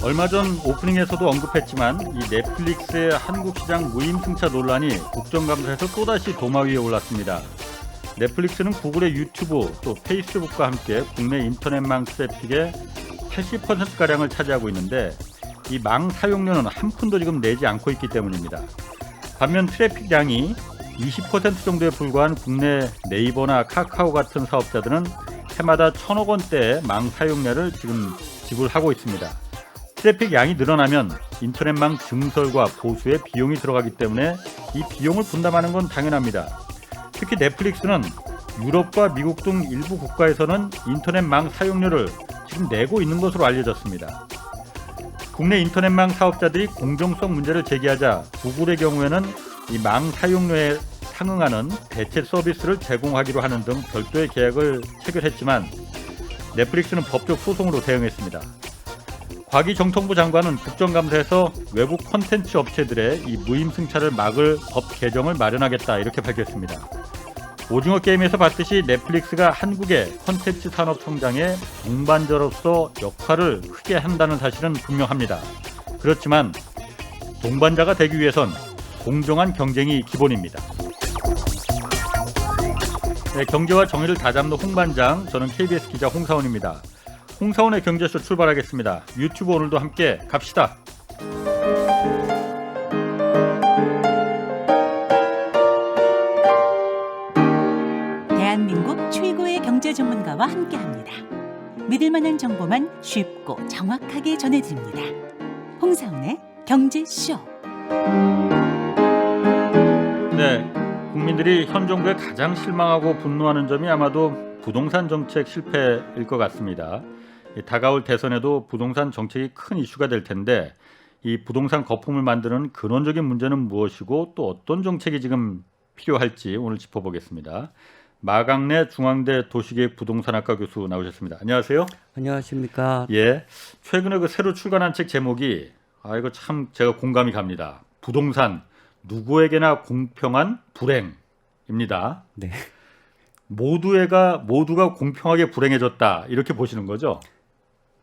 얼마 전 오프닝에서도 언급했지만 이 넷플릭스의 한국 시장 무임승차 논란이 국정감사에서 또다시 도마 위에 올랐습니다. 넷플릭스는 구글의 유튜브 또 페이스북과 함께 국내 인터넷망 트래픽의 80%가량을 차지하고 있는데 이 망 사용료는 한 푼도 지금 내지 않고 있기 때문입니다. 반면 트래픽량이 20% 정도에 불과한 국내 네이버나 카카오 같은 사업자들은 해마다 1,000억 원대의 망 사용료를 지금 지불하고 있습니다. 트래픽 양이 늘어나면 인터넷망 증설과 보수에 비용이 들어가기 때문에 이 비용을 분담하는 건 당연합니다. 특히 넷플릭스는 유럽과 미국 등 일부 국가에서는 인터넷망 사용료를 지금 내고 있는 것으로 알려졌습니다. 국내 인터넷망 사업자들이 공정성 문제를 제기하자 구글의 경우에는 이 망 사용료에 상응하는 대체 서비스를 제공하기로 하는 등 별도의 계약을 체결했지만 넷플릭스는 법적 소송으로 대응했습니다. 과기정통부 장관은 국정감사에서 외부 콘텐츠 업체들의 이 무임승차를 막을 법 개정을 마련하겠다 이렇게 밝혔습니다. 오징어 게임에서 봤듯이 넷플릭스가 한국의 콘텐츠 산업 성장의 동반자로서 역할을 크게 한다는 사실은 분명합니다. 그렇지만 동반자가 되기 위해선 공정한 경쟁이 기본입니다. 네, 경제와 정의를 다잡는 홍반장, 저는 KBS 기자 홍사원입니다. 홍사원의 경제쇼 출발하겠습니다. 유튜브 오늘도 함께 갑시다. 대한민국 최고의 경제 전문가와 함께합니다. 믿을 만한 정보만 쉽고 정확하게 전해드립니다. 홍사원의 경제쇼. 네, 국민들이 현 정부에 가장 실망하고 분노하는 점이 아마도 부동산 정책 실패일 것 같습니다. 다가올 대선에도 부동산 정책이 큰 이슈가 될 텐데 이 부동산 거품을 만드는 근원적인 문제는 무엇이고 또 어떤 정책이 지금 필요할지 오늘 짚어보겠습니다. 마강래 중앙대 도시계획 부동산학과 교수 나오셨습니다. 안녕하세요. 안녕하십니까. 예, 최근에 그 새로 출간한 책 제목이 이거 참 제가 공감이 갑니다. 부동산 누구에게나 공평한 불행입니다. 네. 모두가 공평하게 불행해졌다 이렇게 보시는 거죠?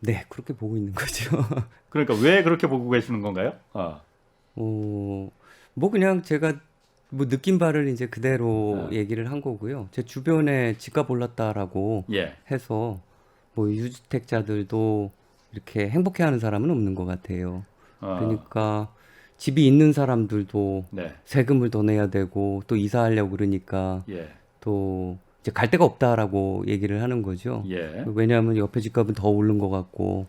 네, 그렇게 보고 있는 거죠. 그러니까 왜 그렇게 보고 계시는 건가요? 뭐 그냥 제가 뭐 느낀 바를 이제 그대로 얘기를 한 거고요. 제 주변에 집값 올랐다라고 예. 해서 뭐 유주택자들도 이렇게 행복해하는 사람은 없는 것 같아요. 그러니까 집이 있는 사람들도 네. 세금을 더 내야 되고 또 이사하려고 그러니까 예. 또 이제 갈 데가 없다라고 얘기를 하는 거죠. 예. 왜냐하면 옆에 집값은 더 오른 것 같고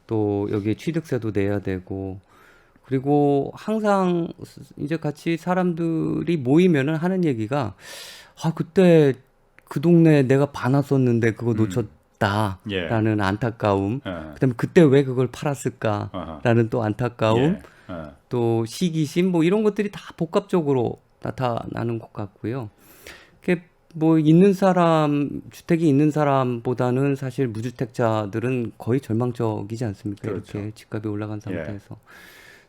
또 여기에 취득세도 내야 되고 그리고 항상 이제 같이 사람들이 모이면은 하는 얘기가 그때 그 동네 내가 봐놨었는데 그거 놓쳤다라는 안타까움. 그다음에 그때 왜 그걸 팔았을까라는 또 안타까움. 또 시기심 뭐 이런 것들이 다 복합적으로 나타나는 것 같고요. 뭐 있는 사람 주택이 있는 사람보다는 사실 무주택자들은 거의 절망적이지 않습니까? 그렇죠. 이렇게 집값이 올라간 상태에서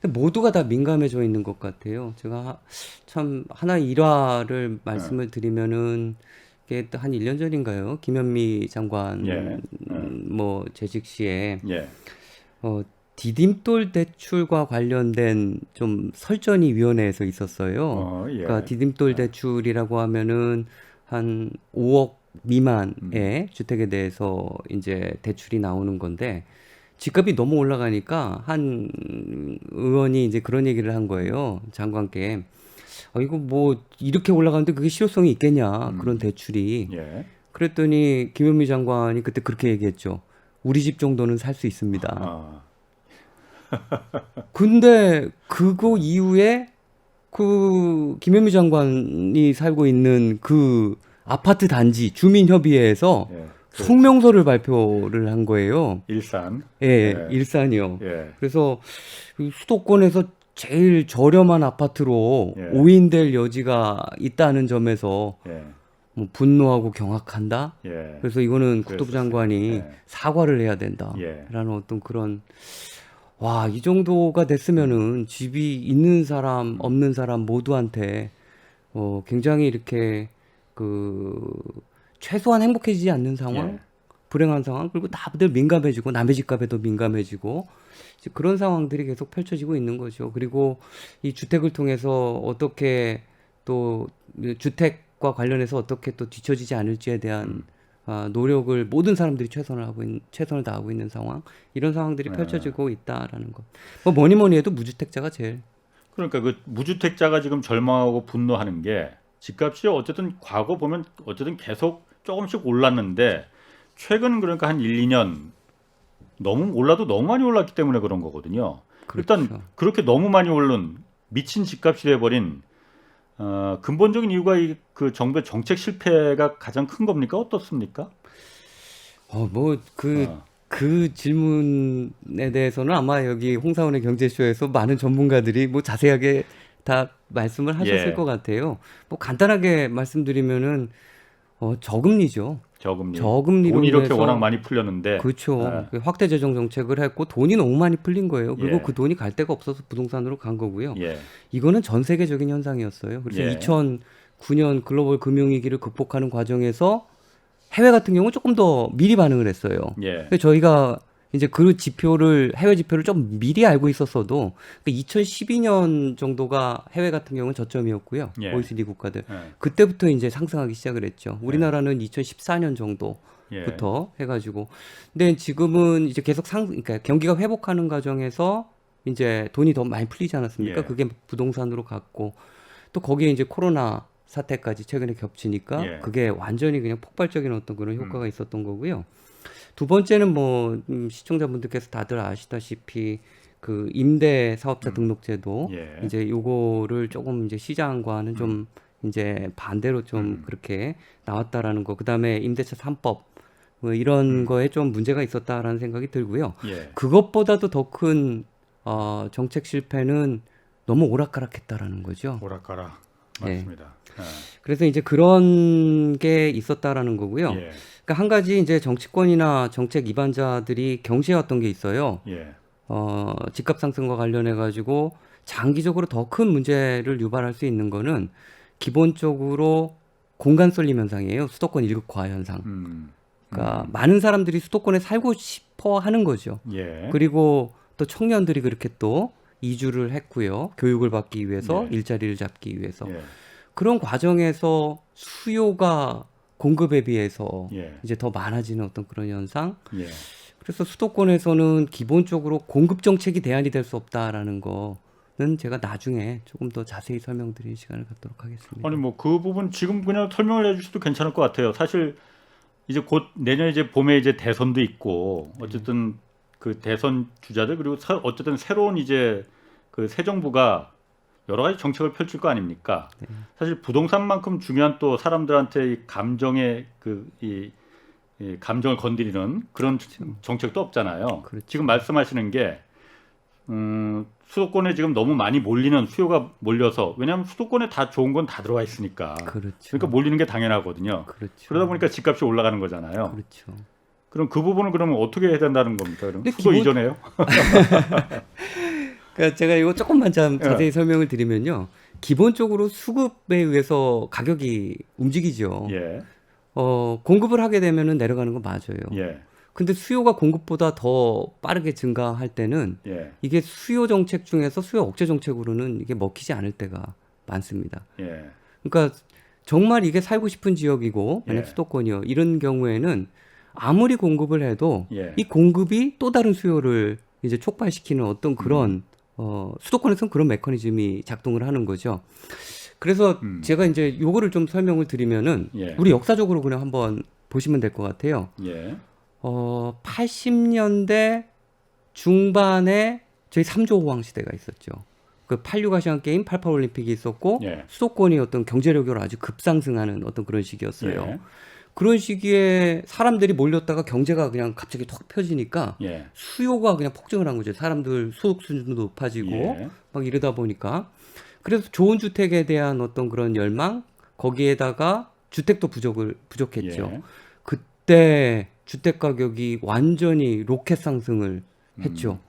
근데 모두가 다 민감해져 있는 것 같아요. 제가 참 하나 일화를 말씀을 드리면은 이게 한 1년 전인가요? 김현미 장관 뭐 재직 시에 디딤돌 대출과 관련된 좀 설전이 위원회에서 있었어요. 그러니까 디딤돌 대출이라고 하면은 한 5억 미만의 주택에 대해서 이제 대출이 나오는 건데 집값이 너무 올라가니까 한 의원이 이제 그런 얘기를 한 거예요. 장관께. 이거 뭐 이렇게 올라가는데 그게 실효성이 있겠냐. 그런 대출이. 그랬더니 김현미 장관이 그때 그렇게 얘기했죠. 우리 집 정도는 살 수 있습니다. 근데 그거 이후에 그 김현미 장관이 살고 있는 그 아파트 단지 주민협의회에서 성명서를 발표를 한 거예요. 일산. 일산이요. 그래서 수도권에서 제일 저렴한 아파트로 오인될 여지가 있다는 점에서 뭐 분노하고 경악한다. 그래서 이거는 국토부 장관이 사과를 해야 된다라는 어떤 그런 이 정도가 됐으면은 집이 있는 사람, 없는 사람 모두한테 굉장히 이렇게 최소한 행복해지지 않는 상황, 불행한 상황, 그리고 다들 민감해지고 남의 집값에도 민감해지고 이제 그런 상황들이 계속 펼쳐지고 있는 거죠. 그리고 이 주택을 통해서 어떻게 또 주택과 관련해서 어떻게 또 뒤처지지 않을지에 대한 노력을 모든 사람들이 최선을 다하고 있는 상황, 이런 상황들이 네. 펼쳐지고 있다라는 것. 뭐 뭐니 뭐니 해도 무주택자가 제일 그러니까 그 무주택자가 지금 절망하고 분노하는 게 집값이 어쨌든 과거 보면 어쨌든 계속 조금씩 올랐는데 최근 그러니까 한 1, 2년 너무 올라도 너무 많이 올랐기 때문에 그런 거거든요. 그렇죠. 일단 그렇게 너무 많이 오른 미친 집값이 돼버린 근본적인 이유가 그 정부의 정책 실패가 가장 큰 겁니까? 어떻습니까? 그 질문에 대해서는 아마 여기 홍사원의 경제쇼에서 많은 전문가들이 뭐 자세하게 다 말씀을 하셨을 예. 것 같아요. 뭐 간단하게 말씀드리면은 저금리죠. 저금리로 돈이 이렇게 인해서 워낙 많이 풀렸는데 그렇죠. 확대 재정 정책을 했고 돈이 너무 많이 풀린 거예요. 그리고 예. 그 돈이 갈 데가 없어서 부동산으로 간 거고요. 예. 이거는 전 세계적인 현상이었어요. 그래서 예. 2009년 글로벌 금융위기를 극복하는 과정에서 해외 같은 경우는 조금 더 미리 반응을 했어요. 예. 그래서 저희가 이제 그 해외 지표를 좀 미리 알고 있었어도 2012년 정도가 해외 같은 경우는 저점이었고요. 예. OECD 국가들. 예. 그때부터 이제 상승하기 시작을 했죠. 우리나라는 2014년 정도 예. 부터 해가지고. 근데 지금은 이제 계속 그러니까 경기가 회복하는 과정에서 이제 돈이 더 많이 풀리지 않았습니까? 예. 그게 부동산으로 갔고 또 거기에 이제 코로나 사태까지 최근에 겹치니까 예. 그게 완전히 그냥 폭발적인 어떤 그런 효과가 있었던 거고요. 두 번째는 뭐 시청자분들께서 다들 아시다시피 그 임대 사업자 등록제도 예. 이제 요거를 조금 이제 시장과는 좀 이제 반대로 좀 그렇게 나왔다라는 거. 그다음에 임대차 3법 뭐 이런 거에 좀 문제가 있었다라는 생각이 들고요. 예. 그것보다도 더 큰 정책 실패는 너무 오락가락했다라는 거죠. 오락가락 예. 맞습니다. 그래서 이제 그런 게 있었다라는 거고요. 예. 그러니까 한 가지 이제 정치권이나 정책 입안자들이 경시해왔던 게 있어요. 예. 집값 상승과 관련해 가지고 장기적으로 더 큰 문제를 유발할 수 있는 거는 기본적으로 공간 쏠림 현상이에요. 수도권 일극화 현상. 그러니까 많은 사람들이 수도권에 살고 싶어 하는 거죠. 예. 그리고 또 청년들이 그렇게 또 이주를 했고요. 교육을 받기 위해서, 예. 일자리를 잡기 위해서. 예. 그런 과정에서 수요가 공급에 비해서 예. 이제 더 많아지는 어떤 그런 현상. 예. 그래서 수도권에서는 기본적으로 공급 정책이 대안이 될 수 없다라는 거는 제가 나중에 조금 더 자세히 설명드리는 시간을 갖도록 하겠습니다. 아니 뭐 그 부분 지금 그냥 설명을 해주셔도 괜찮을 것 같아요. 사실 이제 곧 내년 이제 봄에 이제 대선도 있고 어쨌든 그 대선 주자들 그리고 어쨌든 새로운 이제 그 새 정부가 여러 가지 정책을 펼칠 거 아닙니까? 사실 부동산만큼 중요한 또 사람들한테 이 감정의 이 감정을 건드리는 그런 정책도 없잖아요. 그렇죠. 지금 말씀하시는 게 수도권에 지금 너무 많이 몰리는 수요가 몰려서 왜냐하면 수도권에 다 좋은 건 다 들어와 있으니까. 그렇죠. 그러니까 몰리는 게 당연하고든요. 그렇죠. 그러다 보니까 집값이 올라가는 거잖아요. 그렇죠. 그럼 그 부분은 그러면 어떻게 해야 된다는 겁니까? 그럼 근데 수도 이전해요? 그러니까 제가 이거 조금만 좀 자세히 설명을 드리면요. 기본적으로 수급에 의해서 가격이 움직이죠. 예, 공급을 하게 되면은 내려가는 건 맞아요. 예, 근데 수요가 공급보다 더 빠르게 증가할 때는 예, 이게 수요 정책 중에서 수요 억제 정책으로는 이게 먹히지 않을 때가 많습니다. 예, 그러니까 정말 이게 살고 싶은 지역이고 만약 예. 수도권이요. 이런 경우에는 아무리 공급을 해도 예. 이 공급이 또 다른 수요를 이제 촉발시키는 어떤 그런 수도권에서는 그런 메커니즘이 작동을 하는 거죠. 그래서 제가 이제 요거를 좀 설명을 드리면은 예. 우리 역사적으로 그냥 한번 보시면 될 것 같아요. 예, 80년대 중반에 저희 3조 호황 시대가 있었죠. 그 86 아시안 게임, 88 올림픽이 있었고 예. 수도권이 어떤 경제력으로 아주 급상승하는 어떤 그런 시기였어요. 예. 그런 시기에 사람들이 몰렸다가 경제가 그냥 갑자기 톡 펴지니까 예. 수요가 그냥 폭증을 한 거죠. 사람들 소득 수준도 높아지고 예. 막 이러다 보니까 그래서 좋은 주택에 대한 어떤 그런 열망 거기에다가 주택도 부족했죠. 예. 그때 주택 가격이 완전히 로켓 상승을 했죠.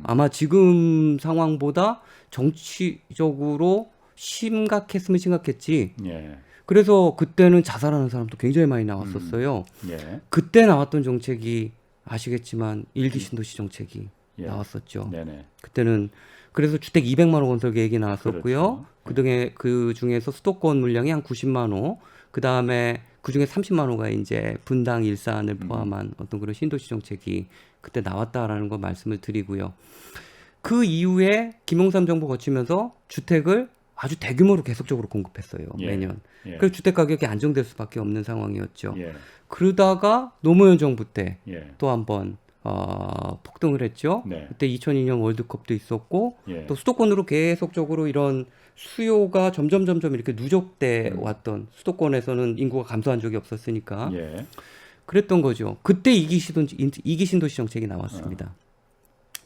아마 지금 상황보다 정치적으로 심각했으면 심각했지. 예. 그래서 그때는 자살하는 사람도 굉장히 많이 나왔었어요. 예. 그때 나왔던 정책이 아시겠지만 일기 신도시 정책이 예. 나왔었죠. 네네. 그때는 그래서 주택 200만 호 건설 계획이 나왔었고요. 그렇죠. 그 중에서 수도권 물량이 한 90만 호, 그 다음에 그 중에 30만 호가 이제 분당, 일산을 포함한 어떤 그런 신도시 정책이 그때 나왔다라는 거 말씀을 드리고요. 그 이후에 김영삼 정부 거치면서 주택을 아주 대규모로 계속적으로 공급했어요. 예. 매년. 예. 그래서 주택 가격이 안정될 수밖에 없는 상황이었죠. 예. 그러다가 노무현 정부 때 예. 또 한번 폭등을 했죠. 네. 그때 2002년 월드컵도 있었고 예. 또 수도권으로 계속적으로 이런 수요가 점점 이렇게 누적돼 왔던, 수도권에서는 인구가 감소한 적이 없었으니까 예. 그랬던 거죠. 그때 이기 신도시 정책이 나왔습니다.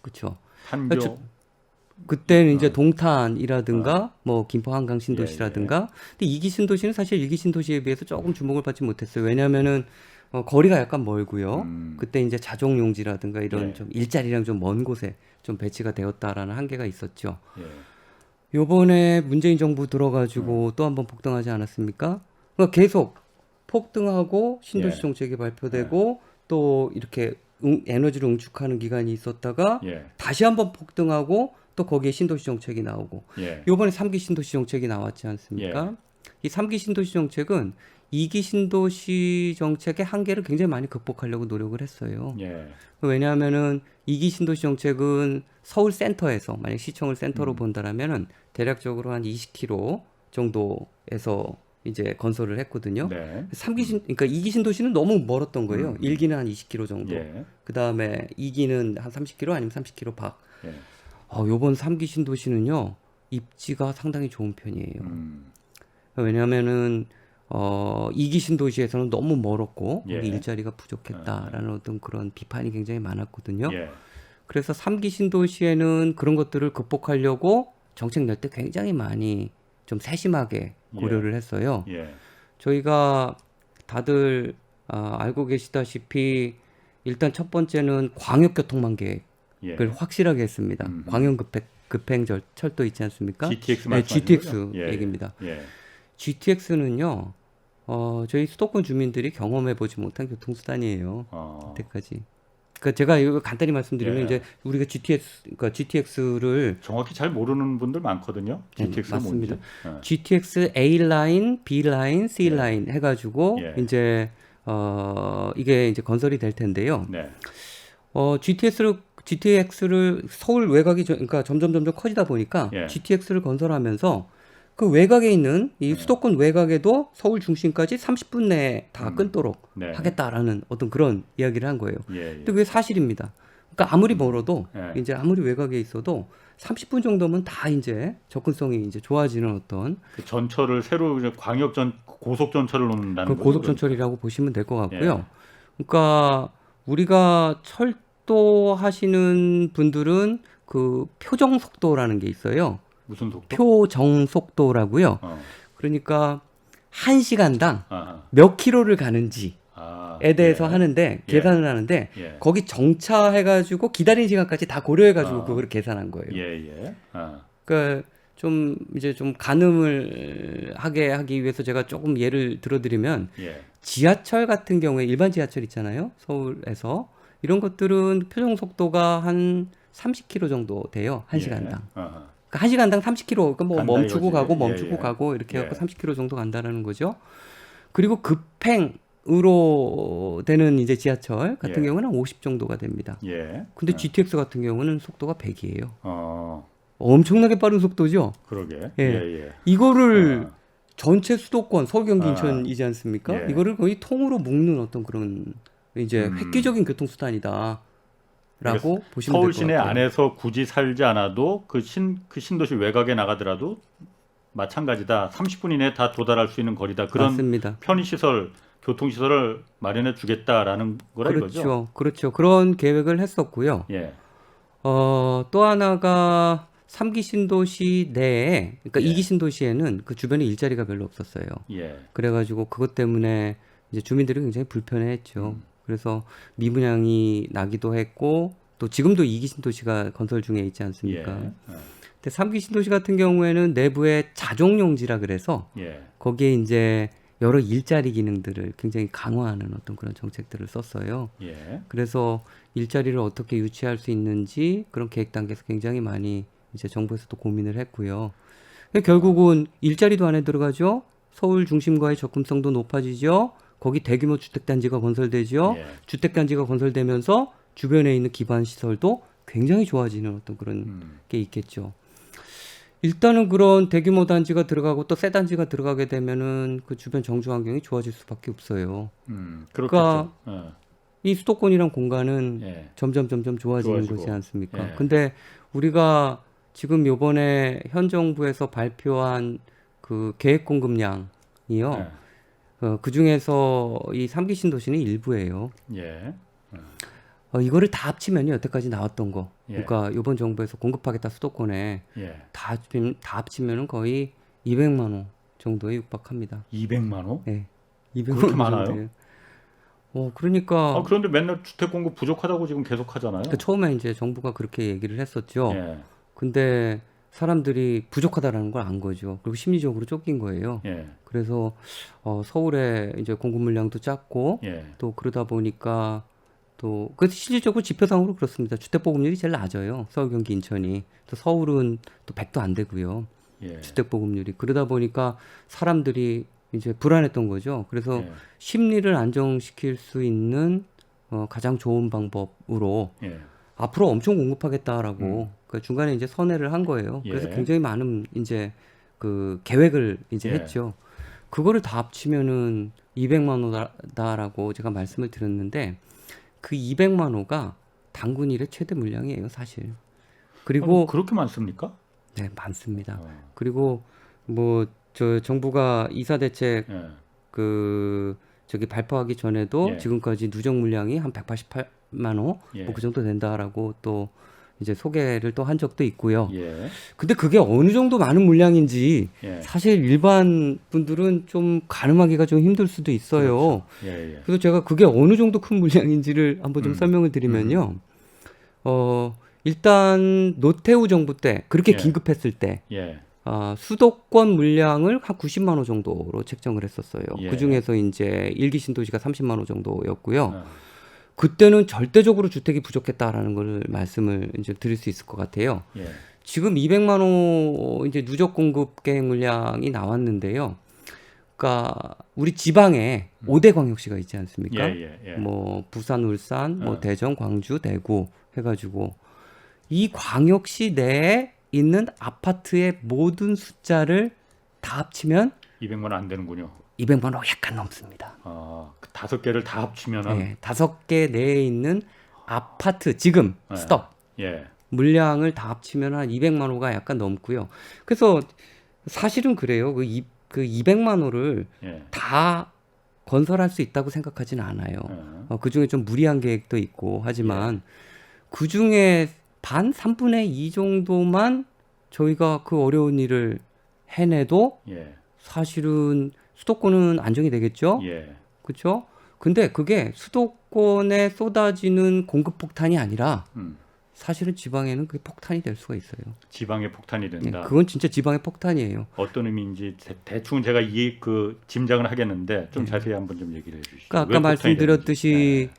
그렇죠. 판교. 그때는 이제 동탄이라든가 뭐 김포 한강 신도시라든가. 근데 이기 신도시는 사실 일기 신도시에 비해서 조금 주목을 받지 못했어요. 왜냐하면은 거리가 약간 멀고요. 그때 이제 자족 용지라든가 이런 예. 좀 일자리랑 좀 먼 곳에 좀 배치가 되었다라는 한계가 있었죠. 예. 요번에 문재인 정부 들어가지고 또 한번 폭등하지 않았습니까? 그러니까 계속 폭등하고 신도시 예. 정책이 발표되고 또 이렇게 에너지를 응축하는 기간이 있었다가 예. 다시 한번 폭등하고 또 거기에 신도시 정책이 나오고 예. 요번에 3기 신도시 정책이 나왔지 않습니까? 이 3기 신도시 정책은 2기 신도시 정책의 한계를 굉장히 많이 극복하려고 노력을 했어요. 예. 왜냐하면은 2기 신도시 정책은 서울 센터에서, 만약 시청을 센터로 본다라면은 대략적으로 한 20km 정도에서 이제 건설을 했거든요. 네. 3기 그러니까 2기 신도시는 너무 멀었던 거예요. 1기는 한 20km 정도. 예. 그 다음에 2기는 한 30km 아니면 30km 밖. 예. 요번 3기 신도시는요, 입지가 상당히 좋은 편이에요. 왜냐하면은 2기 신도시에서는 너무 멀었고 예. 거기 일자리가 부족했다라는 어떤 그런 비판이 굉장히 많았거든요. 예. 그래서 3기 신도시에는 그런 것들을 극복하려고 정책 낼 때 굉장히 많이 좀 세심하게 고려를 했어요. 예. 저희가 다들 알고 계시다시피 일단 첫 번째는 광역교통망 계획을 예. 확실하게 했습니다. 광역급행철도 있지 않습니까? GTX 네, 말씀하시는 GTX 거죠? 예. 얘기입니다. 예. GTX는요, 저희 수도권 주민들이 경험해보지 못한 교통수단이에요. 이때까지. 그러니까 제가 이거 간단히 말씀드리면 예. 이제 우리가 GTX를 정확히 잘 모르는 분들 많거든요. GTX가 맞습니다. 뭔지. GTX A 라인, B 라인, C 예. 라인 해가지고 예. 이제 이게 이제 건설이 될 텐데요. 네. GTX를 서울 외곽이 그러니까 점점 커지다 보니까 예. GTX를 건설하면서 그 외곽에 있는 이 수도권 외곽에도 서울 중심까지 30분 내에 다 끊도록 네. 하겠다라는 어떤 그런 이야기를 한 거예요. 예. 예. 근데 그게 사실입니다. 그러니까 아무리 멀어도 예. 이제 아무리 외곽에 있어도 30분 정도면 다 이제 접근성이 이제 좋아지는 어떤 그 전철을 새로 이제 고속 전철을 놓는다는 그 거죠. 고속 전철이라고 보시면 될 것 같고요. 예. 그러니까 우리가 철도 하시는 분들은 그 표정 속도라는 게 있어요. 무슨 속도? 표정 속도라고요. 그러니까 1시간당 아하. 몇 킬로를 가는지에 대해서 예. 하는데 계산을 하는데 예. 거기 정차해가지고 기다리는 시간까지 다 고려해가지고 그걸 계산한 거예요. 예. 그러니까 좀 이제 좀 가늠을 하기 위해서 제가 조금 예를 들어드리면 예. 지하철 같은 경우에 일반 지하철 있잖아요. 서울에서 이런 것들은 표정 속도가 한 30km 정도 돼요. 1시간당. 예. 아하. 그러니까 1시간당 30km. 그러니까 뭐 간다 멈추고 이거지. 가고 멈추고 예. 가고 이렇게 예. 해서 30km 정도 간다라는 거죠. 그리고 급행으로 되는 이제 지하철 같은 예. 경우는 50 정도가 됩니다. 예. 근데 GTX 같은 경우는 속도가 100이에요. 어. 엄청나게 빠른 속도죠. 그러게. 예. 예. 이거를 전체 수도권 서울, 경기, 아. 인천이지 않습니까? 예. 이거를 거의 통으로 묶는 어떤 그런 이제 획기적인 교통수단이다라고 보시면 서울 될 것 시내 같아요. 안에서 굳이 살지 않아도 그 신도시 외곽에 나가더라도 마찬가지다. 30분 이내에 다 도달할 수 있는 거리다. 그런 맞습니다. 편의시설, 교통시설을 마련해 주겠다라는 거라 이거죠. 그렇죠. 그런 계획을 했었고요. 예. 또 하나가 3기 신도시 내에, 그러니까 예. 2기 신도시에는 그 주변에 일자리가 별로 없었어요. 예. 그래가지고 그것 때문에 이제 주민들이 굉장히 불편해했죠. 그래서 미분양이 나기도 했고 또 지금도 2기 신도시가 건설 중에 있지 않습니까? 예. 근데 3기 신도시 같은 경우에는 내부에 자족용지라 그래서 예. 거기에 이제 여러 일자리 기능들을 굉장히 강화하는 어떤 그런 정책들을 썼어요. 예. 그래서 일자리를 어떻게 유치할 수 있는지 그런 계획 단계에서 굉장히 많이 이제 정부에서도 고민을 했고요. 근데 결국은 일자리도 안에 들어가죠. 서울 중심과의 접근성도 높아지죠. 거기 대규모 주택단지가 건설되죠. 예. 주택단지가 건설되면서 주변에 있는 기반 시설도 굉장히 좋아지는 어떤 그런 게 있겠죠. 일단은 그런 대규모 단지가 들어가고 또 새 단지가 들어가게 되면은 그 주변 정주 환경이 좋아질 수밖에 없어요. 그렇겠죠. 이 수도권이란 공간은 예. 점점 좋아지는 좋아지고. 거지 않습니까? 예. 근데 우리가 지금 요번에 현 정부에서 발표한 그 계획 공급량이요. 예. 그 중에서 이 3기 신도시는 일부예요. 예. 이거를 다 합치면요, 여태까지 나왔던 거. 예. 그러니까 이번 정부에서 공급하겠다 수도권에 예. 다 합치면은 거의 200만 호 정도에 육박합니다. 200만 호? 네, 200만 그렇게 호 많아요? 정도예요. 그러니까 그런데 맨날 주택 공급 부족하다고 지금 계속 하잖아요. 그 처음에 이제 정부가 그렇게 얘기를 했었죠. 예. 근데 사람들이 부족하다라는 걸 안 거죠. 그리고 심리적으로 쫓긴 거예요. 예. 그래서 서울에 이제 공급 물량도 작고 예. 또 그러다 보니까 또 그 실질적으로 지표상으로 그렇습니다. 주택 보급률이 제일 낮아요. 서울, 경기, 인천이. 또 서울은 또 100도 안 되고요. 예. 주택 보급률이. 그러다 보니까 사람들이 이제 불안했던 거죠. 그래서 예. 심리를 안정시킬 수 있는 가장 좋은 방법으로 예. 앞으로 엄청 공급하겠다라고 그 중간에 이제 선회를 한 거예요. 그래서 예. 굉장히 많은 이제 그 계획을 이제 예. 했죠. 그거를 다 합치면은 200만 호다라고 제가 말씀을 드렸는데 그 200만 호가 단군 일의 최대 물량이에요, 사실. 그리고 그렇게 많습니까? 네, 많습니다. 어. 그리고 뭐 저 정부가 이사 대책 예. 그 저기 발표하기 전에도 예. 지금까지 누적 물량이 한 188만 호, 예. 뭐 그 정도 된다라고 또 이제 소개를 또 한 적도 있고요. 예. 근데 그게 어느 정도 많은 물량인지 예. 사실 일반 분들은 좀 가늠하기가 좀 힘들 수도 있어요. 예. 예. 그래서 제가 그게 어느 정도 큰 물량인지를 한번 좀 음. 설명을 드리면요. 일단 노태우 정부 때 그렇게 예. 긴급했을 때 예. 수도권 물량을 한 90만 호 정도로 책정을 했었어요. 예. 그 중에서 이제 일기 신도시가 30만 호 정도였고요. 어. 그때는 절대적으로 주택이 부족했다라는 걸 말씀을 이제 드릴 수 있을 것 같아요. 예. 지금 200만 호 이제 누적 공급 계획 물량이 나왔는데요. 그러니까 우리 지방에 5대 광역시가 있지 않습니까? 예. 뭐 부산, 울산, 뭐 어. 대전, 광주, 대구 해가지고 이 광역시 내에 있는 아파트의 모든 숫자를 다 합치면 200만 원 안 되는군요. 200만 호 약간 넘습니다. 그 5개를 다 합치면은 네, 5개 내에 있는 아파트 지금 네. 스톱 예. 물량을 다 합치면 한 200만 호가 약간 넘고요. 그래서 사실은 그래요. 그 200만 호를 예. 다 건설할 수 있다고 생각하지는 않아요. 그 중에 좀 무리한 계획도 있고 하지만 그 중에 반 3분의 2 정도만 저희가 그 어려운 일을 해내도 예. 사실은 수도권은 안정이 되겠죠. 예. 그렇죠? 근데 그게 수도권에 쏟아지는 공급 폭탄이 아니라 사실은 지방에는 그게 폭탄이 될 수가 있어요. 지방에 폭탄이 네, 된다. 그건 진짜 지방의 폭탄이에요. 어떤 의미인지 대충 제가 짐작을 하겠는데 좀 자세히 한번 좀 얘기를 해주시죠. 그러니까 왜 아까 폭탄이 말씀드렸듯이 되는지.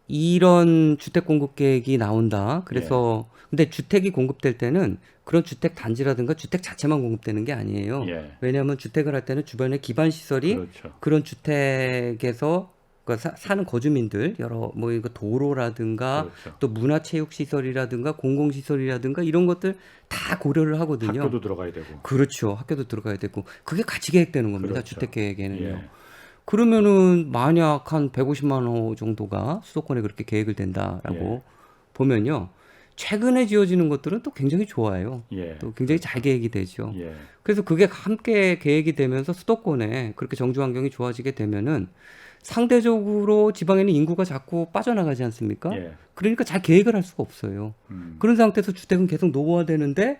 이런 주택 공급 계획이 나온다. 그래서 근데 주택이 공급될 때는 그런 주택 단지라든가 주택 자체만 공급되는 게 아니에요. 예. 왜냐하면 주택을 할 때는 주변에 기반 시설이 그렇죠. 그런 주택에서 그러니까 사는 거주민들 여러 뭐 이거 도로라든가 그렇죠. 또 문화체육시설이라든가 공공시설이라든가 이런 것들 다 고려를 하거든요. 학교도 들어가야 되고. 그렇죠. 학교도 들어가야 되고 그게 같이 계획되는 겁니다. 그렇죠. 주택 계획에는요. 예. 그러면은 만약 한 150만 호 정도가 수도권에 그렇게 계획을 된다라고 보면요. 최근에 지어지는 것들은 또 굉장히 좋아요. 예. 또 굉장히 잘 계획이 되죠. 예. 그래서 그게 함께 계획이 되면서 수도권에 그렇게 정주 환경이 좋아지게 되면은 상대적으로 지방에는 인구가 자꾸 빠져나가지 않습니까? 예. 그러니까 잘 계획을 할 수가 없어요. 그런 상태에서 주택은 계속 노후화되는데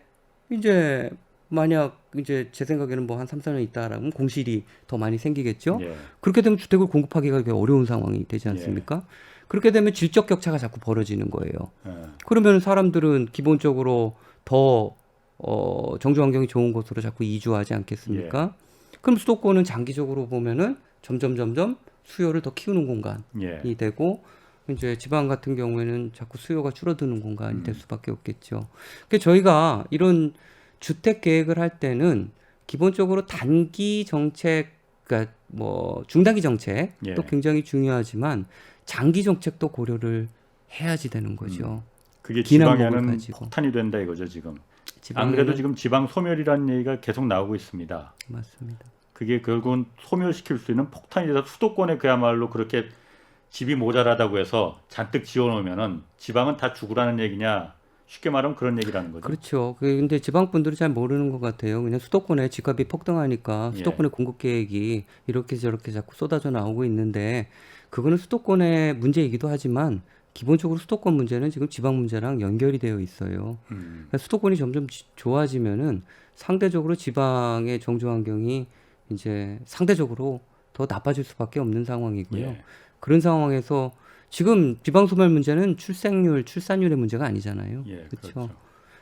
이제 만약 이제 제 생각에는 뭐 한 3, 4년 있다라면 공실이 더 많이 생기겠죠. 예. 그렇게 되면 주택을 공급하기가 되게 어려운 상황이 되지 않습니까? 그렇게 되면 질적 격차가 자꾸 벌어지는 거예요. 예. 그러면 사람들은 기본적으로 더 정주 환경이 좋은 곳으로 자꾸 이주하지 않겠습니까? 그럼 수도권은 장기적으로 보면은 점점 수요를 더 키우는 공간이 예. 되고 이제 지방 같은 경우에는 자꾸 수요가 줄어드는 공간이 될 수밖에 없겠죠. 그러니까 저희가 이런 주택 계획을 할 때는 기본적으로 단기 정책, 그러니까 뭐 중단기 정책도 예. 굉장히 중요하지만 장기 정책도 고려를 해야지 되는 거죠. 그게 기남목을 지방에는 가지고. 폭탄이 된다 이거죠 지금. 안 지방에는- 그래도 지금 지방 소멸이라는 얘기가 계속 나오고 있습니다. 맞습니다. 그게 결국은 소멸시킬 수 있는 폭탄이 돼서 수도권에 그야말로 그렇게 집이 모자라다고 해서 잔뜩 지어놓으면은 지방은 다 죽으라는 얘기냐? 쉽게 말하면 그런 얘기라는 거죠. 그렇죠. 근데 지방 분들이 잘 모르는 것 같아요. 그냥 수도권에 집값이 폭등하니까 예. 수도권의 공급 계획이 이렇게 저렇게 자꾸 쏟아져 나오고 있는데 그거는 수도권의 문제이기도 하지만 기본적으로 수도권 문제는 지금 지방 문제랑 연결이 되어 있어요. 그러니까 수도권이 점점 좋아지면은 상대적으로 지방의 정주 환경이 이제 상대적으로 더 나빠질 수밖에 없는 상황이고요. 예. 그런 상황에서 지금 지방 소멸 문제는 출생률, 출산율의 문제가 아니잖아요. 예, 그렇죠. 그렇죠.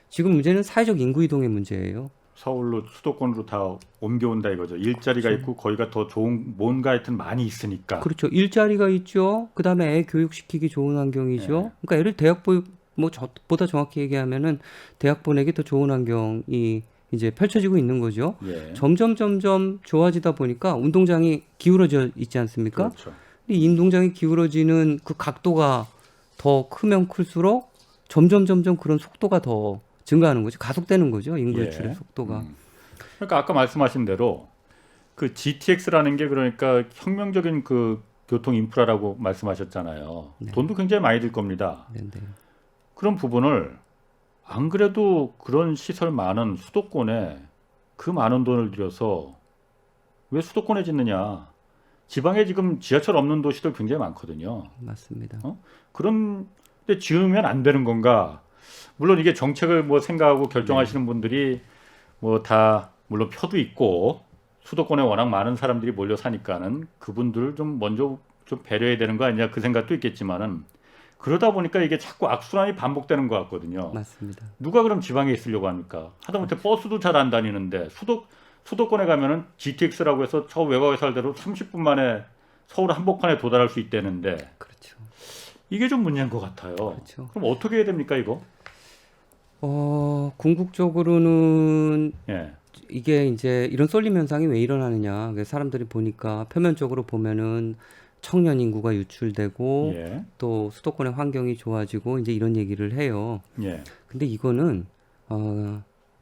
지금 문제는 사회적 인구 이동의 문제예요. 서울로 수도권으로 다 옮겨온다 이거죠. 일자리가 그렇죠. 있고 거기가 더 좋은 뭔가 하여튼 많이 있으니까. 그렇죠. 일자리가 있죠. 그다음에 애 교육시키기 좋은 환경이죠. 예. 그러니까 애를 대학 뭐 저보다 정확히 얘기하면은 대학 보내기 더 좋은 환경이 이제 펼쳐지고 있는 거죠. 예. 점점 좋아지다 보니까 운동장이 기울어져 있지 않습니까? 그렇죠. 이 운동장이 기울어지는 그 각도가 더 크면 클수록 점점 그런 속도가 더 증가하는 거죠. 가속되는 거죠. 인구 예. 유출의 속도가. 그러니까 아까 말씀하신 대로 그 GTX라는 게 그러니까 혁명적인 그 교통 인프라라고 말씀하셨잖아요. 네. 돈도 굉장히 많이 들 겁니다. 네. 그런 부분을 안 그래도 그런 시설 많은 수도권에 그 많은 돈을 들여서 왜 수도권에 짓느냐? 지방에 지금 지하철 없는 도시들 굉장히 많거든요. 맞습니다. 그런데 지으면 안 되는 건가? 물론 이게 정책을 뭐 생각하고 결정하시는 분들이 뭐 다 물론 표도 있고 수도권에 워낙 많은 사람들이 몰려 사니까는 그분들을 좀 먼저 좀 배려해야 되는 거 아니냐 그 생각도 있겠지만은 그러다 보니까 이게 자꾸 악순환이 반복되는 것 같거든요. 맞습니다. 누가 그럼 지방에 있으려고 합니까? 하다못해 버스도 잘 안 다니는데 수도권에 가면은 GTX라고 해서 저 외곽에 살대로 30분 만에 서울 한복판에 도달할 수 있다는데 그렇죠. 이게 좀 문제인 것 같아요. 그렇죠. 그럼 어떻게 해야 됩니까 이거? 궁극적으로는 예, 이게 이제 이런 쏠림 현상이 왜 일어나느냐. 사람들이 보니까 표면적으로 보면은 청년 인구가 유출되고 예, 또 수도권의 환경이 좋아지고 이제 이런 얘기를 해요. 예, 근데 이거는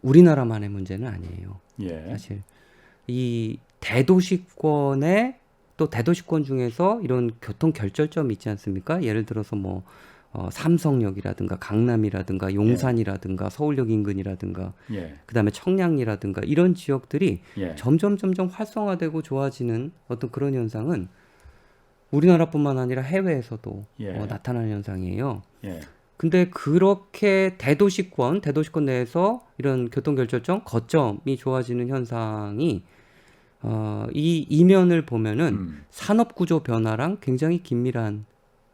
우리나라만의 문제는 아니에요. 예, 사실 이 대도시권의 또 대도시권 중에서 이런 교통 결절점이 있지 않습니까? 예를 들어서 뭐 삼성역이라든가 강남이라든가 용산이라든가 서울역 인근이라든가 예, 그다음에 청량리라든가 이런 지역들이 예, 점점 활성화되고 좋아지는 어떤 그런 현상은 우리나라뿐만 아니라 해외에서도 예. 나타나는 현상이에요. 예, 근데 그렇게 대도시권 내에서 이런 교통결절점, 거점이 좋아지는 현상이 이 이면을 보면은 산업구조 변화랑 굉장히 긴밀한